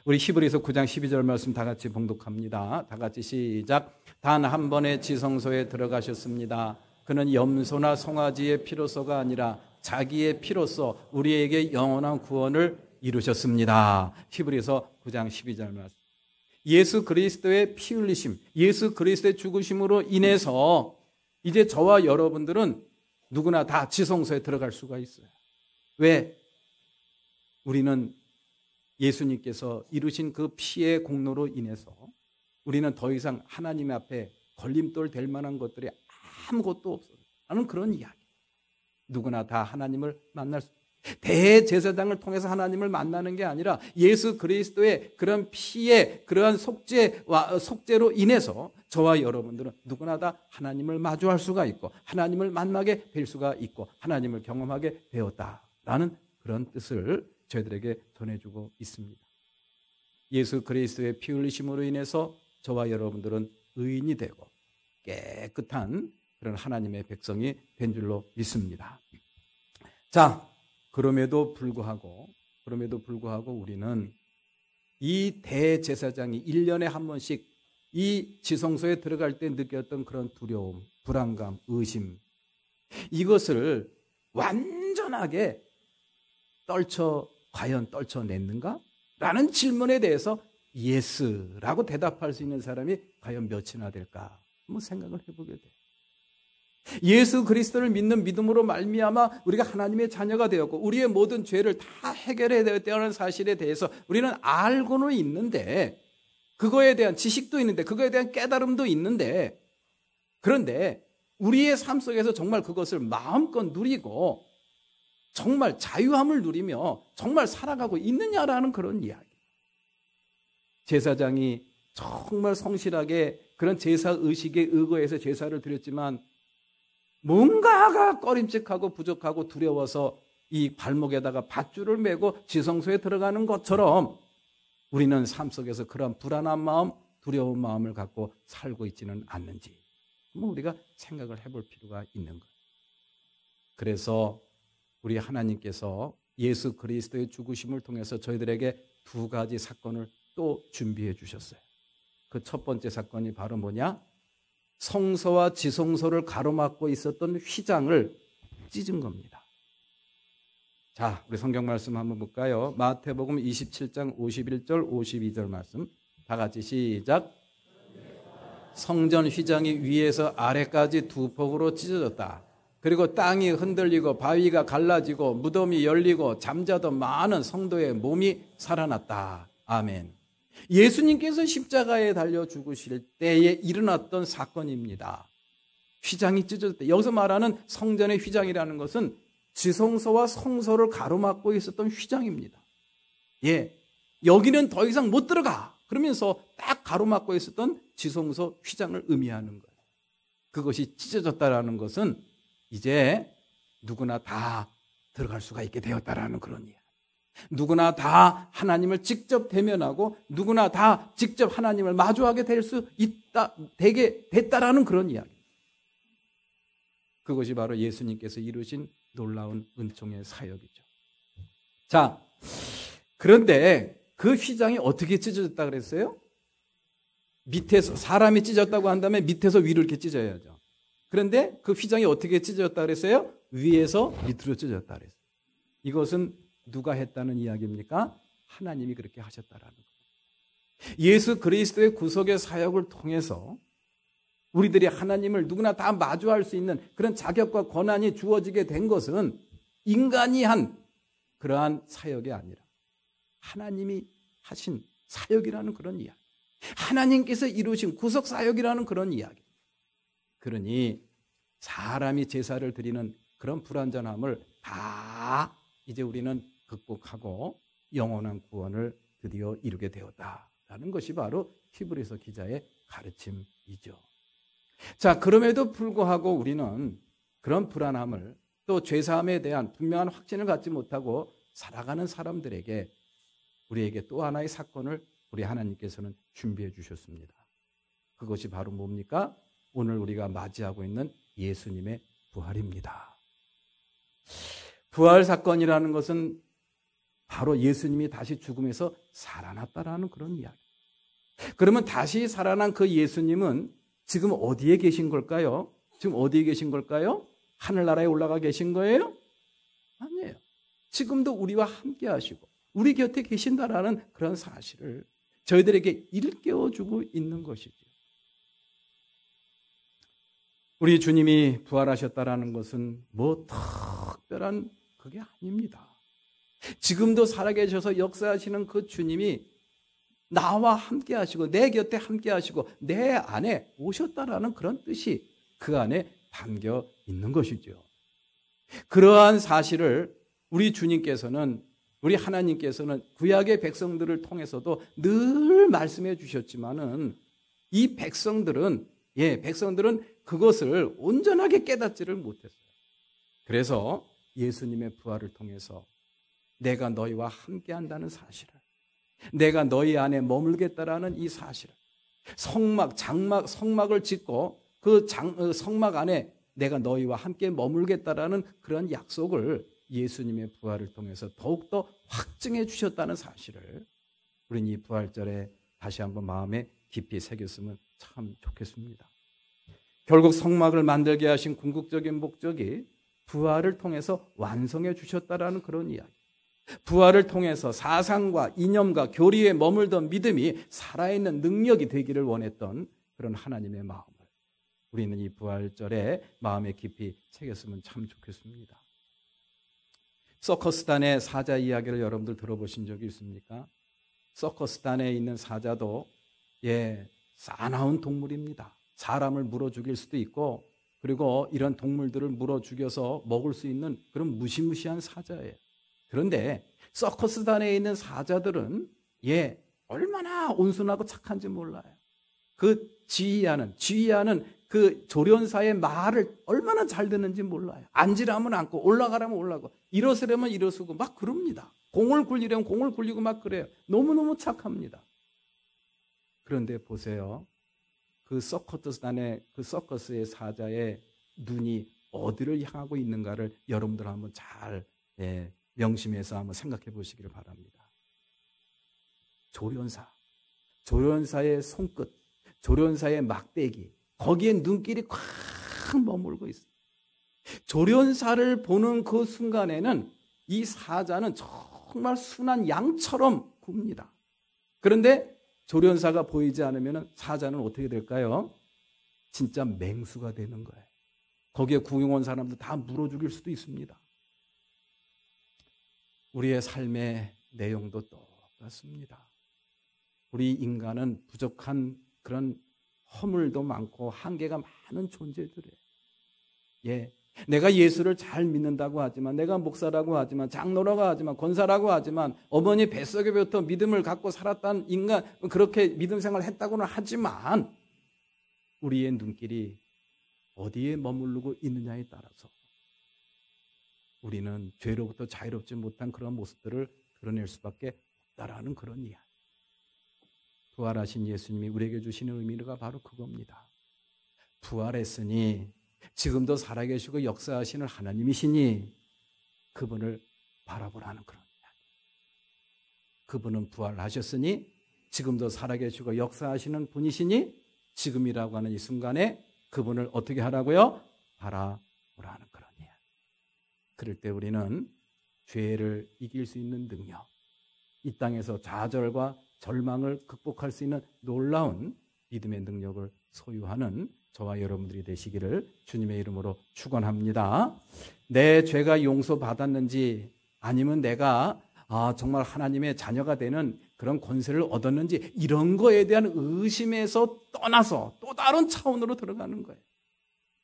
우리 히브리서 9장 12절 말씀 다 같이 봉독합니다. 다 같이 시작. 단 한 번의 지성소에 들어가셨습니다. 그는 염소나 송아지의 피로소가 아니라 자기의 피로써 우리에게 영원한 구원을 이루셨습니다. 히브리서 9장 12절 말씀. 예수 그리스도의 피 흘리심, 예수 그리스도의 죽으심으로 인해서 이제 저와 여러분들은 누구나 다 지성소에 들어갈 수가 있어요. 왜? 우리는 예수님께서 이루신 그 피의 공로로 인해서 우리는 더 이상 하나님 앞에 걸림돌 될 만한 것들이 아무것도 없어요. 라는 그런 이야기. 누구나 다 하나님을 만날 수, 대제사장을 통해서 하나님을 만나는 게 아니라 예수 그리스도의 그런 피의 그러한 속죄로 인해서 저와 여러분들은 누구나 다 하나님을 마주할 수가 있고 하나님을 만나게 될 수가 있고 하나님을 경험하게 되었다라는 그런 뜻을 저희들에게 전해주고 있습니다. 예수 그리스도의 피 흘리심으로 인해서 저와 여러분들은 의인이 되고 깨끗한 그런 하나님의 백성이 된 줄로 믿습니다. 자, 그럼에도 불구하고 우리는 이 대제사장이 1년에 한 번씩 이 지성소에 들어갈 때 느꼈던 그런 두려움, 불안감, 의심, 이것을 완전하게 과연 떨쳐냈는가? 라는 질문에 대해서 예스라고 대답할 수 있는 사람이 과연 몇이나 될까? 한번 생각을 해보게 돼요. 예수 그리스도를 믿는 믿음으로 말미암아 우리가 하나님의 자녀가 되었고 우리의 모든 죄를 다 해결해야 되었다는 사실에 대해서 우리는 알고는 있는데, 그거에 대한 지식도 있는데, 그거에 대한 깨달음도 있는데, 그런데 우리의 삶 속에서 정말 그것을 마음껏 누리고 정말 자유함을 누리며 정말 살아가고 있느냐라는 그런 이야기. 제사장이 정말 성실하게 그런 제사 의식에 의거해서 제사를 드렸지만 뭔가가 꺼림칙하고 부족하고 두려워서 이 발목에다가 밧줄을 메고 지성소에 들어가는 것처럼 우리는 삶 속에서 그런 불안한 마음, 두려운 마음을 갖고 살고 있지는 않는지 우리가 생각을 해볼 필요가 있는 거예요. 그래서 우리 하나님께서 예수 그리스도의 죽으심을 통해서 저희들에게 두 가지 사건을 또 준비해 주셨어요. 그 첫 번째 사건이 바로 뭐냐? 성소와 지성소를 가로막고 있었던 휘장을 찢은 겁니다. 자, 우리 성경 말씀 한번 볼까요? 마태복음 27장 51절 52절 말씀 다 같이 시작. 성전 휘장이 위에서 아래까지 두 폭으로 찢어졌다. 그리고 땅이 흔들리고 바위가 갈라지고 무덤이 열리고 잠자던 많은 성도의 몸이 살아났다. 아멘. 예수님께서 십자가에 달려 죽으실 때에 일어났던 사건입니다. 휘장이 찢어졌다. 여기서 말하는 성전의 휘장이라는 것은 지성소와 성소를 가로막고 있었던 휘장입니다. 예, 여기는 더 이상 못 들어가. 그러면서 딱 가로막고 있었던 지성소 휘장을 의미하는 거예요. 그것이 찢어졌다라는 것은 이제 누구나 다 들어갈 수가 있게 되었다라는 그런 이야기. 누구나 다 하나님을 직접 대면하고 누구나 다 직접 하나님을 마주하게 될 수 있다, 되게 됐다라는 그런 이야기. 그것이 바로 예수님께서 이루신 놀라운 은총의 사역이죠. 자, 그런데 그 휘장이 어떻게 찢어졌다 그랬어요? 밑에서 사람이 찢었다고 한다면 밑에서 위로 이렇게 찢어야죠. 그런데 그 휘장이 어떻게 찢어졌다 그랬어요? 위에서 밑으로 찢어졌다 그랬어요. 이것은 누가 했다는 이야기입니까? 하나님이 그렇게 하셨다라는 거예요. 예수 그리스도의 구속의 사역을 통해서 우리들이 하나님을 누구나 다 마주할 수 있는 그런 자격과 권한이 주어지게 된 것은 인간이 한 그러한 사역이 아니라 하나님이 하신 사역이라는 그런 이야기. 하나님께서 이루신 구속 사역이라는 그런 이야기. 그러니 사람이 제사를 드리는 그런 불완전함을 다 이제 우리는 극복하고 영원한 구원을 드디어 이루게 되었다라는 것이 바로 히브리서 기자의 가르침이죠. 자, 그럼에도 불구하고 우리는 그런 불안함을 또 죄사함에 대한 분명한 확신을 갖지 못하고 살아가는 사람들에게 우리에게 또 하나의 사건을 우리 하나님께서는 준비해 주셨습니다. 그것이 바로 뭡니까? 오늘 우리가 맞이하고 있는 예수님의 부활입니다. 부활 사건이라는 것은 바로 예수님이 다시 죽음에서 살아났다라는 그런 이야기. 그러면 다시 살아난 그 예수님은 지금 어디에 계신 걸까요? 지금 어디에 계신 걸까요? 하늘나라에 올라가 계신 거예요? 아니에요. 지금도 우리와 함께 하시고 우리 곁에 계신다라는 그런 사실을 저희들에게 일깨워주고 있는 것이죠. 우리 주님이 부활하셨다라는 것은 뭐 특별한 그게 아닙니다. 지금도 살아계셔서 역사하시는 그 주님이 나와 함께 하시고 내 곁에 함께 하시고 내 안에 오셨다라는 그런 뜻이 그 안에 담겨 있는 것이죠. 그러한 사실을 우리 주님께서는 우리 하나님께서는 구약의 백성들을 통해서도 늘 말씀해 주셨지만은 이 백성들은 그것을 온전하게 깨닫지를 못했어요. 그래서 예수님의 부활을 통해서 내가 너희와 함께 한다는 사실을, 내가 너희 안에 머물겠다라는 이 사실을, 성막을 짓고 그 성막 안에 내가 너희와 함께 머물겠다라는 그런 약속을 예수님의 부활을 통해서 더욱더 확증해 주셨다는 사실을 우리는 이 부활절에 다시 한번 마음에 깊이 새겼으면 참 좋겠습니다. 결국 성막을 만들게 하신 궁극적인 목적이 부활을 통해서 완성해 주셨다라는 그런 이야기. 부활을 통해서 사상과 이념과 교리에 머물던 믿음이 살아있는 능력이 되기를 원했던 그런 하나님의 마음을 우리는 이 부활절에 마음에 깊이 새겼으면 참 좋겠습니다. 서커스단의 사자 이야기를 여러분들 들어보신 적이 있습니까? 서커스단에 있는 사자도 사나운 동물입니다. 사람을 물어 죽일 수도 있고 그리고 이런 동물들을 물어 죽여서 먹을 수 있는 그런 무시무시한 사자예요. 그런데 서커스단에 있는 사자들은 얼마나 온순하고 착한지 몰라요. 그 지휘하는 그 조련사의 말을 얼마나 잘 듣는지 몰라요. 앉으라면 앉고 올라가라면 올라가고 일어서려면 일어서고 막 그럽니다. 공을 굴리려면 공을 굴리고 막 그래요. 너무너무 착합니다. 그런데 보세요. 그 서커스의 사자의 눈이 어디를 향하고 있는가를 여러분들 한번 잘 명심해서 한번 생각해 보시기를 바랍니다. 조련사의 손끝, 조련사의 막대기, 거기에 눈길이 콱 머물고 있어요. 조련사를 보는 그 순간에는 이 사자는 정말 순한 양처럼 굽니다. 그런데 조련사가 보이지 않으면 사자는 어떻게 될까요? 진짜 맹수가 되는 거예요. 거기에 구경 온 사람들 다 물어 죽일 수도 있습니다. 우리의 삶의 내용도 똑같습니다. 우리 인간은 부족한 그런 허물도 많고 한계가 많은 존재들이에요. 예, 내가 예수를 잘 믿는다고 하지만, 내가 목사라고 하지만, 장로라고 하지만, 권사라고 하지만, 어머니 뱃속에부터 믿음을 갖고 살았다는 인간, 그렇게 믿음 생활을 했다고는 하지만 우리의 눈길이 어디에 머무르고 있느냐에 따라서 우리는 죄로부터 자유롭지 못한 그런 모습들을 드러낼 수밖에 없다라는 그런 이야기. 부활하신 예수님이 우리에게 주시는 의미가 바로 그겁니다. 부활했으니 지금도 살아계시고 역사하시는 하나님이시니 그분을 바라보라는 그런 이야기. 그분은 부활하셨으니 지금도 살아계시고 역사하시는 분이시니 지금이라고 하는 이 순간에 그분을 어떻게 하라고요? 바라보라는 그런 이야기. 그럴 때 우리는 죄를 이길 수 있는 능력, 이 땅에서 좌절과 절망을 극복할 수 있는 놀라운 믿음의 능력을 소유하는 저와 여러분들이 되시기를 주님의 이름으로 축원합니다. 내 죄가 용서받았는지 아니면 내가 정말 하나님의 자녀가 되는 그런 권세를 얻었는지 이런 거에 대한 의심에서 떠나서 또 다른 차원으로 들어가는 거예요.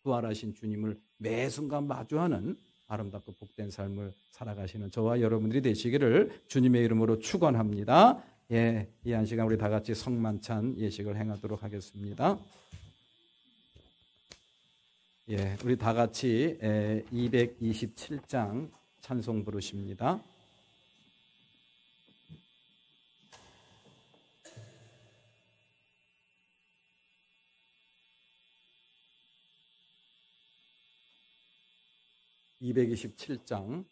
부활하신 주님을 매 순간 마주하는 아름답고 복된 삶을 살아가시는 저와 여러분들이 되시기를 주님의 이름으로 축원합니다. 예, 이 한 시간 우리 다 같이 성만찬 예식을 행하도록 하겠습니다. 예, 우리 다 같이 227장 찬송 부르십니다. (227장)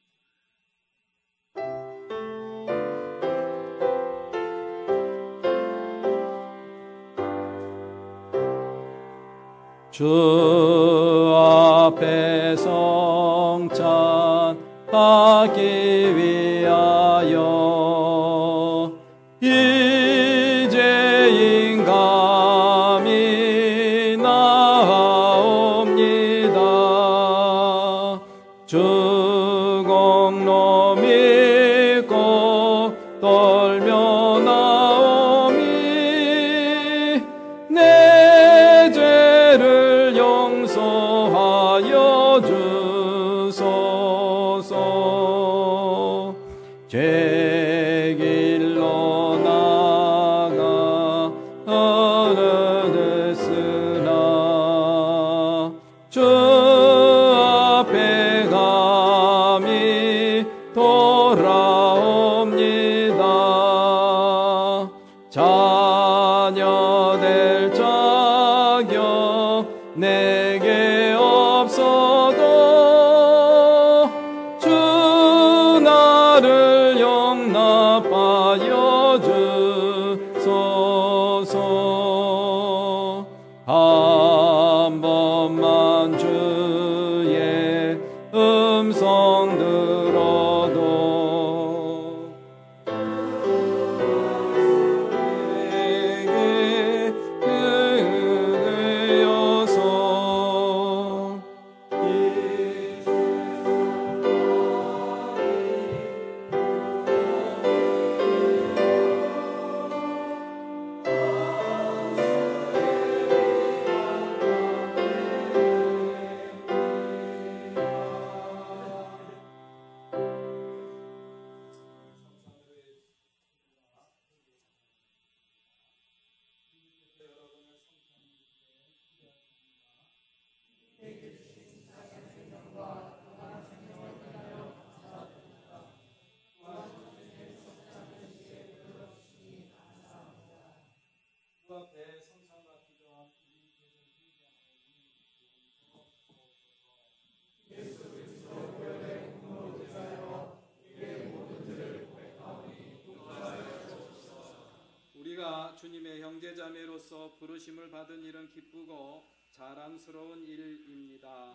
주 앞에 성찬하기 위하여 이제 인감이 나옵니다. 주 공로 믿고 떨며 나오미 내 죄를 용서하여 주소서. 죄 길로 나가 어느덧으나 주 앞에 감히 돌아옵니다. 자녀 될 자격 내게 없어도 주 나를 용납하여 주소서. 한 번만 주의 음성 들어도 내게 그여서 우리가 주님의 형제자매로서 부르심을 받은 일은 기쁘고 자랑스러운 일입니다.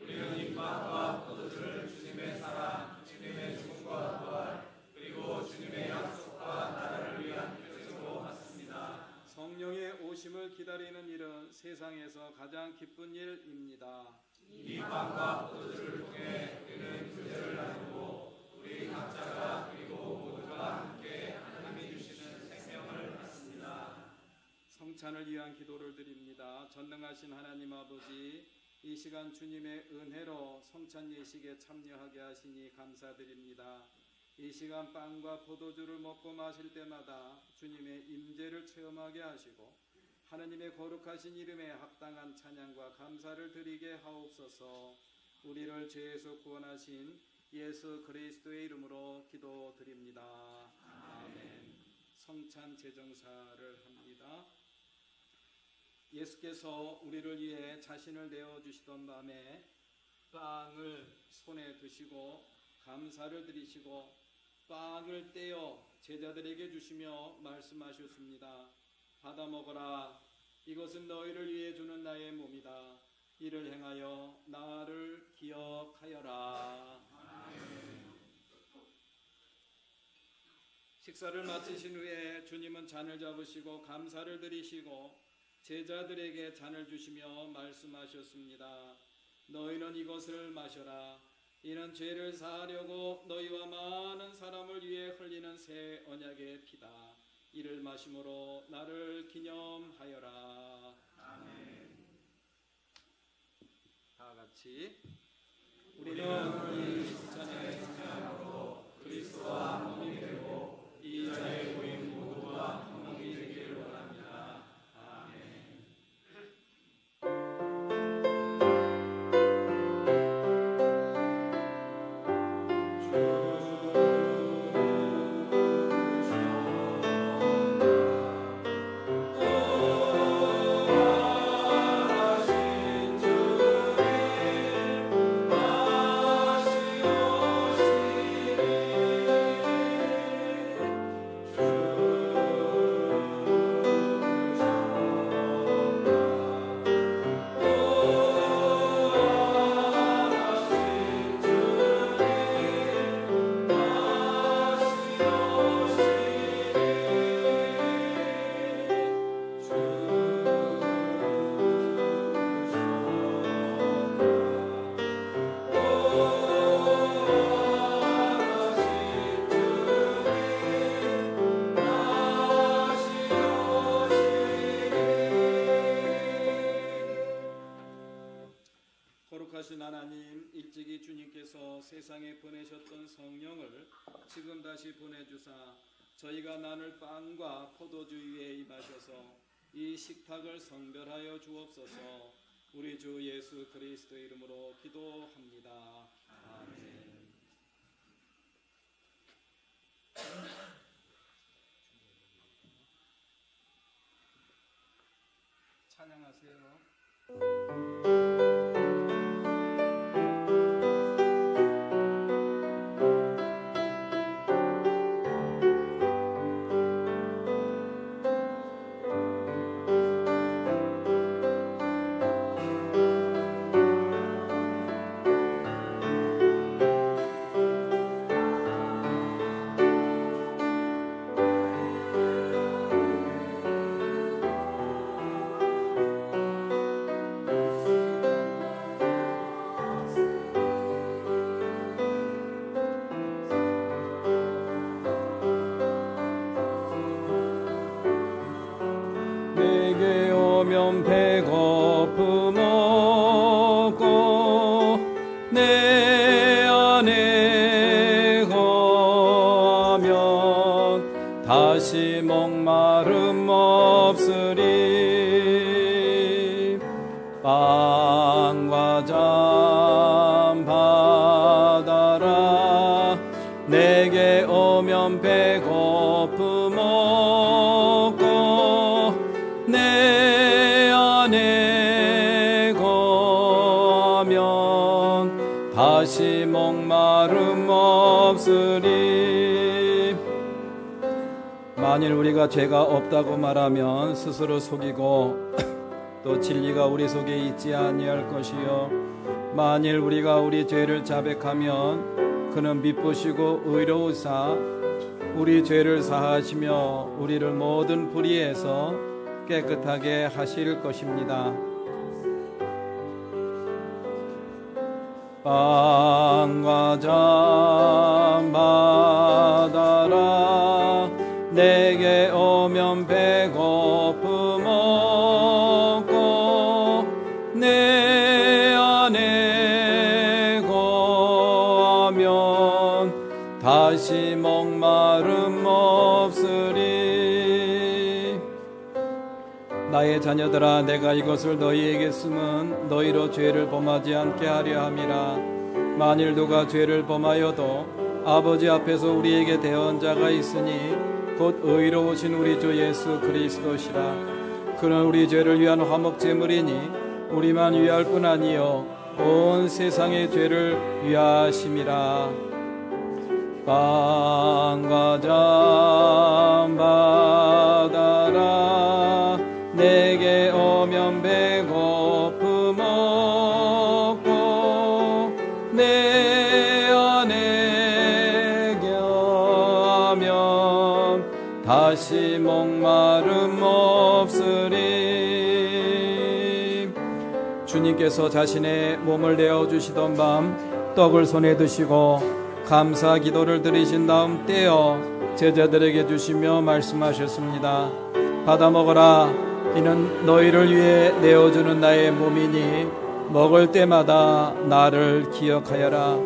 우리는 이 빵과 포도주를 주님의 사랑, 주님의 죽음과 부활, 그리고 주님의 약속과 나라를 위한 표징으로 받습니다. 성령의 오심을 기다리는 일은 세상에서 가장 기쁜 일입니다. 이 빵과 포도주를 통해 우리는 교제를 나누고 우리 각자가 그리고 모두가 함께 하나님이 주시는 생명을 받습니다. 성찬을 위한 기도를 드립니다. 전능하신 하나님 아버지, 이 시간 주님의 은혜로 성찬 예식에 참여하게 하시니 감사드립니다. 이 시간 빵과 포도주를 먹고 마실 때마다 주님의 임재를 체험하게 하시고 하나님의 거룩하신 이름에 합당한 찬양과 감사를 드리게 하옵소서. 우리를 죄에서 구원하신 예수 그리스도의 이름으로 기도드립니다. 아멘. 성찬 제정사를 합니다. 예수께서 우리를 위해 자신을 내어주시던 밤에 빵을 손에 드시고 감사를 드리시고 빵을 떼어 제자들에게 주시며 말씀하셨습니다. 받아 먹어라. 이것은 너희를 위해 주는 나의 몸이다. 이를 행하여 나를 기억하여라. 식사를 마치신 후에 주님은 잔을 잡으시고 감사를 드리시고 제자들에게 잔을 주시며 말씀하셨습니다. 너희는 이것을 마셔라. 이는 죄를 사하려고 너희와 많은 사람을 위해 흘리는 새 언약의 피다. 이를 마심으로 나를 기념하여라. 아멘. 다 같이 우리는 이 식찬에 참여함으로 그리스도와 몸이 되고 이 자의 고인 모두와 통합이 되기를 원합니다. 아멘. 거룩하신 하나님, 일찍이 주님께서 세상에 보내셨던 성령을 지금 다시 보내주사 저희가 나눌 빵과 포도주 위에 임하셔서 이 식탁을 성별하여 주옵소서. 우리 주 예수 그리스도 이름으로 기도합니다. 아멘. 찬양하세요. 내게 오면 배고픔 없고 내 안에 거하면 다시 목마름 없으리. 빵과 잠 받아라. 내게 오면 배고픔 없고 내 안에 거하면 다시 목마름 없으리. 만일 우리가 죄가 없다고 말하면 스스로 속이고 또 진리가 우리 속에 있지 아니할 것이요 만일 우리가 우리 죄를 자백하면 그는 미쁘시고 의로우사 우리 죄를 사하시며 우리를 모든 불의에서 깨끗하게 하실 것입니다. 빵과 장 받아라 내게 오면 배고픔 없고 내 안에 거하면 다시 목마름 없으리. 나의 자녀들아 내가 이것을 너희에게 쓰면 너희로 죄를 범하지 않게 하려 함이라. 만일 누가 죄를 범하여도 아버지 앞에서 우리에게 대언자가 있으니 곧 의로우신 우리 주 예수 그리스도시라. 그는 우리 죄를 위한 화목 제물이니 우리만 위할 뿐 아니요 온 세상의 죄를 위하심이라. 빵과 장 받아라 내게 오면 배고픔 없고 내 안에 거하면 다시 목마름 없으리. 주님께서 자신의 몸을 내어주시던 밤 떡을 손에 드시고 감사 기도를 드리신 다음 떼어 제자들에게 주시며 말씀하셨습니다. 받아 먹어라. 이는 너희를 위해 내어주는 나의 몸이니 먹을 때마다 나를 기억하여라.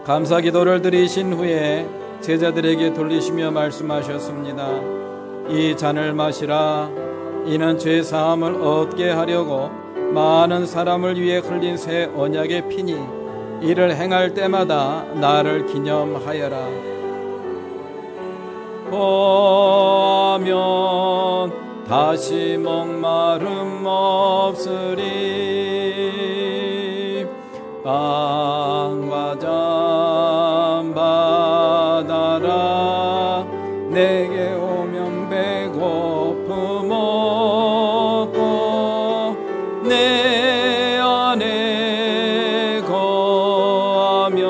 감사 기도를 드리신 후에 제자들에게 돌리시며 말씀하셨습니다. 이 잔을 마시라. 이는 죄 사함을 얻게 하려고 많은 사람을 위해 흘린 새 언약의 피니 이를 행할 때마다 나를 기념하여라. 고하면 다시 목마름 없으리. 빵과 장 받아라 내게 오면 배고픔 없고 내 안에 거하면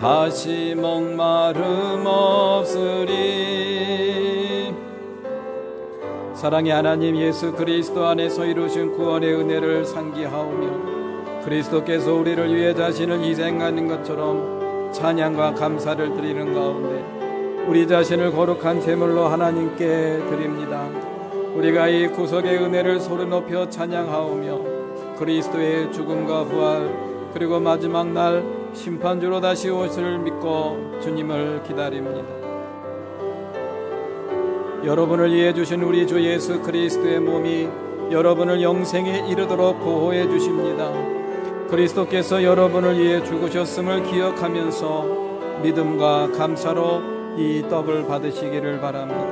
다시 목마름 없으리. 사랑의 하나님 예수 그리스도 안에서 이루신 구원의 은혜를 상기하오며 그리스도께서 우리를 위해 자신을 희생하는 것처럼 찬양과 감사를 드리는 가운데 우리 자신을 거룩한 제물로 하나님께 드립니다. 우리가 이 구속의 은혜를 소리 높여 찬양하오며 그리스도의 죽음과 부활 그리고 마지막 날 심판주로 다시 오실 믿고 주님을 기다립니다. 여러분을 위해 주신 우리 주 예수 그리스도의 몸이 여러분을 영생에 이르도록 보호해 주십니다. 그리스도께서 여러분을 위해 죽으셨음을 기억하면서 믿음과 감사로 이 떡을 받으시기를 바랍니다.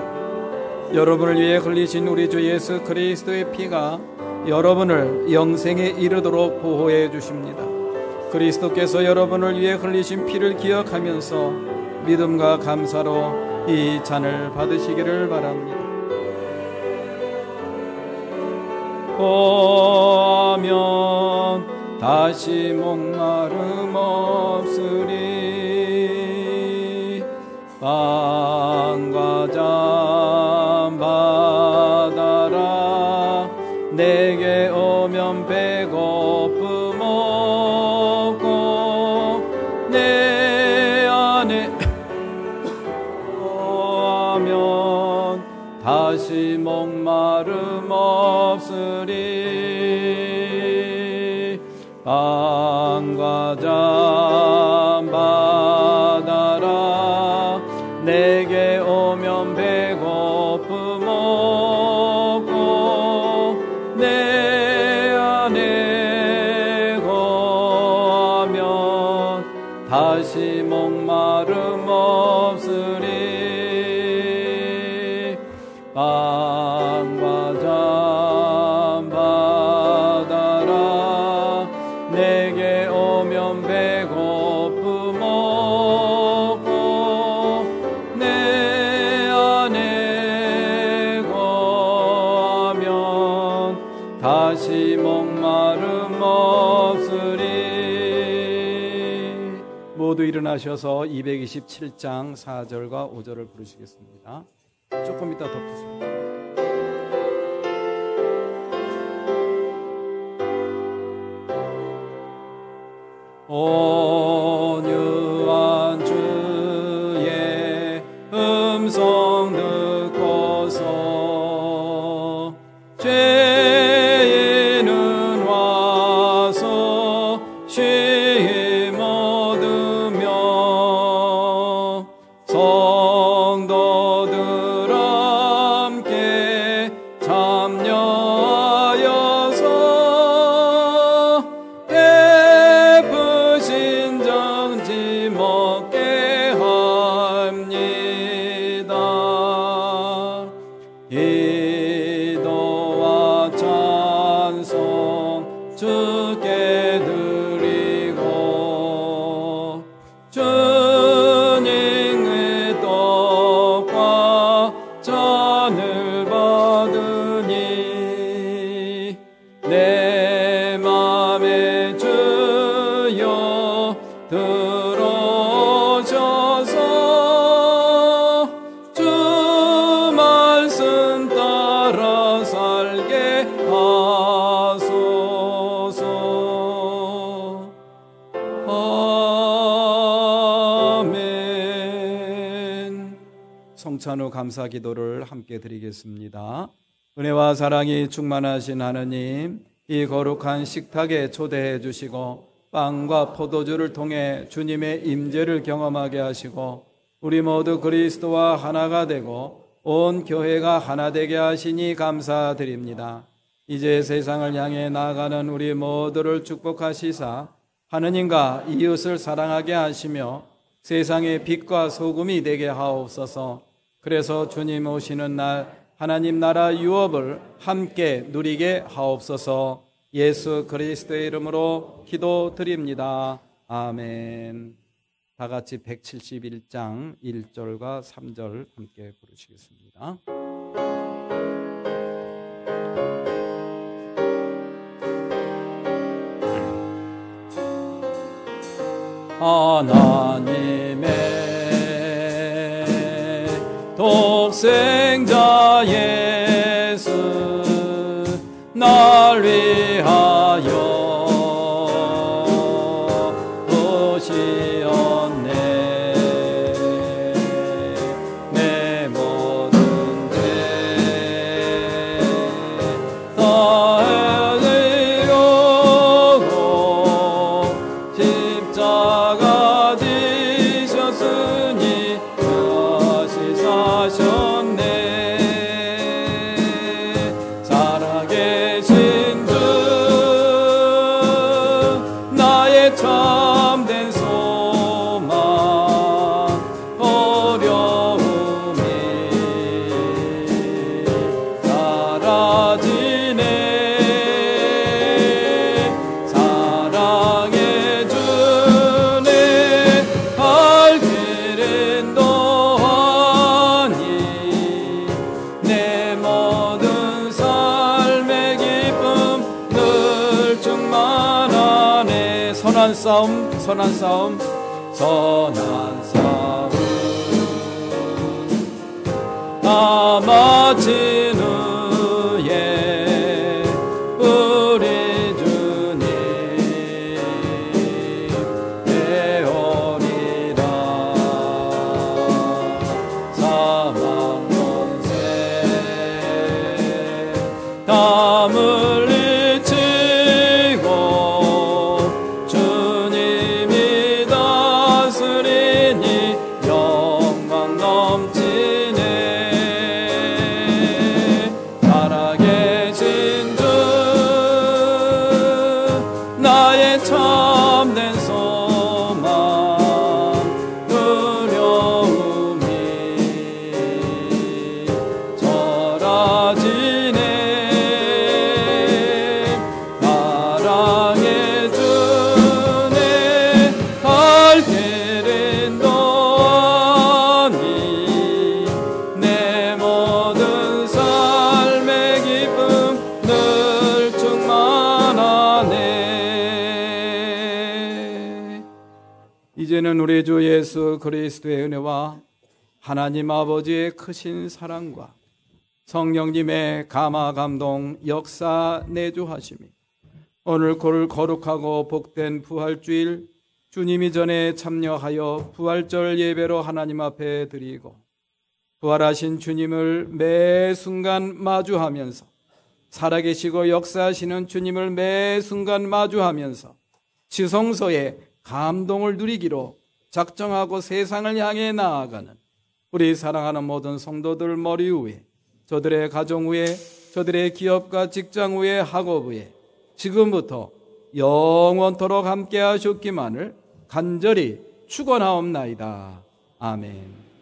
여러분을 위해 흘리신 우리 주 예수 그리스도의 피가 여러분을 영생에 이르도록 보호해 주십니다. 그리스도께서 여러분을 위해 흘리신 피를 기억하면서 믿음과 감사로 이 잔을 받으시기를 바랍니다. 고하면 다시 목마름 없으리. 빵과 장 받아라 내게 오면 배고픔 없고 내 안에 거하면 다시 목마름 없으리. 빵과 장 받아라 내게 오면 배고픔 없고 내 안에 거하면 다시 목마름 없으리. 빵과 장 받아라 내게 오면 배고픔 없고 내 안에 거하면 모두 일어나셔서 227장 4절과 5절을 부르시겠습니다. 조금 이따 덮으세요. 온유한 주의 음성 듣고서 죄인은 와서 쉼 얻으며 성도들 함께 참여하여서 베푸신 정지 먹게 합니다. 기도와 찬송 주께 드리고 주님의 떡과 잔을 받으니 내 맘에 주여 들어오셔서 주 말씀 따라 살게 하소서. 아멘. 성찬후 감사 기도를 함께 드리겠습니다. 은혜와 사랑이 충만하신 하느님, 이 거룩한 식탁에 초대해 주시고 빵과 포도주를 통해 주님의 임재를 경험하게 하시고 우리 모두 그리스도와 하나가 되고 온 교회가 하나 되게 하시니 감사드립니다. 이제 세상을 향해 나아가는 우리 모두를 축복하시사 하느님과 이웃을 사랑하게 하시며 세상의 빛과 소금이 되게 하옵소서. 그래서 주님 오시는 날 하나님 나라 유업을 함께 누리게 하옵소서. 예수 그리스도의 이름으로 기도드립니다. 아멘. 다 같이 171장 1절과 3절 함께 부르시겠습니다. 하나님의 독생자 예수 날 위하여 오시었네. 내 모든 죄 다 지고 십자가 지셨으니 다시 사셨네. 살아계신 주 나의 참된 소망 어려움이 사라지네. 사랑해 주네 갈 길은 또하니 내 모든 삶의 기쁨 늘 충만하네. 선한 싸움 선한 싸움 선한 싸움 다 마친 후에 우리 주님 배우리라. 사망 권세 다 물리치고 주님이 다스리니 영광 넘치네. 이제는 우리 주 예수 그리스도의 은혜와 하나님 아버지의 크신 사랑과 성령님의 감화 감동 역사 내주하심이 오늘 거룩하고 복된 부활주일 주님이 전에 참여하여 부활절 예배로 하나님 앞에 드리고 부활하신 주님을 매 순간 마주하면서 살아계시고 역사하시는 주님을 매 순간 마주하면서 지성소의 감동을 누리기로 작정하고 세상을 향해 나아가는 우리 사랑하는 모든 성도들 머리 위에, 저들의 가정 위에, 저들의 기업과 직장 위에, 학업 위에 지금부터 영원토록 함께 하셨기만을 간절히 축원하옵나이다. 아멘.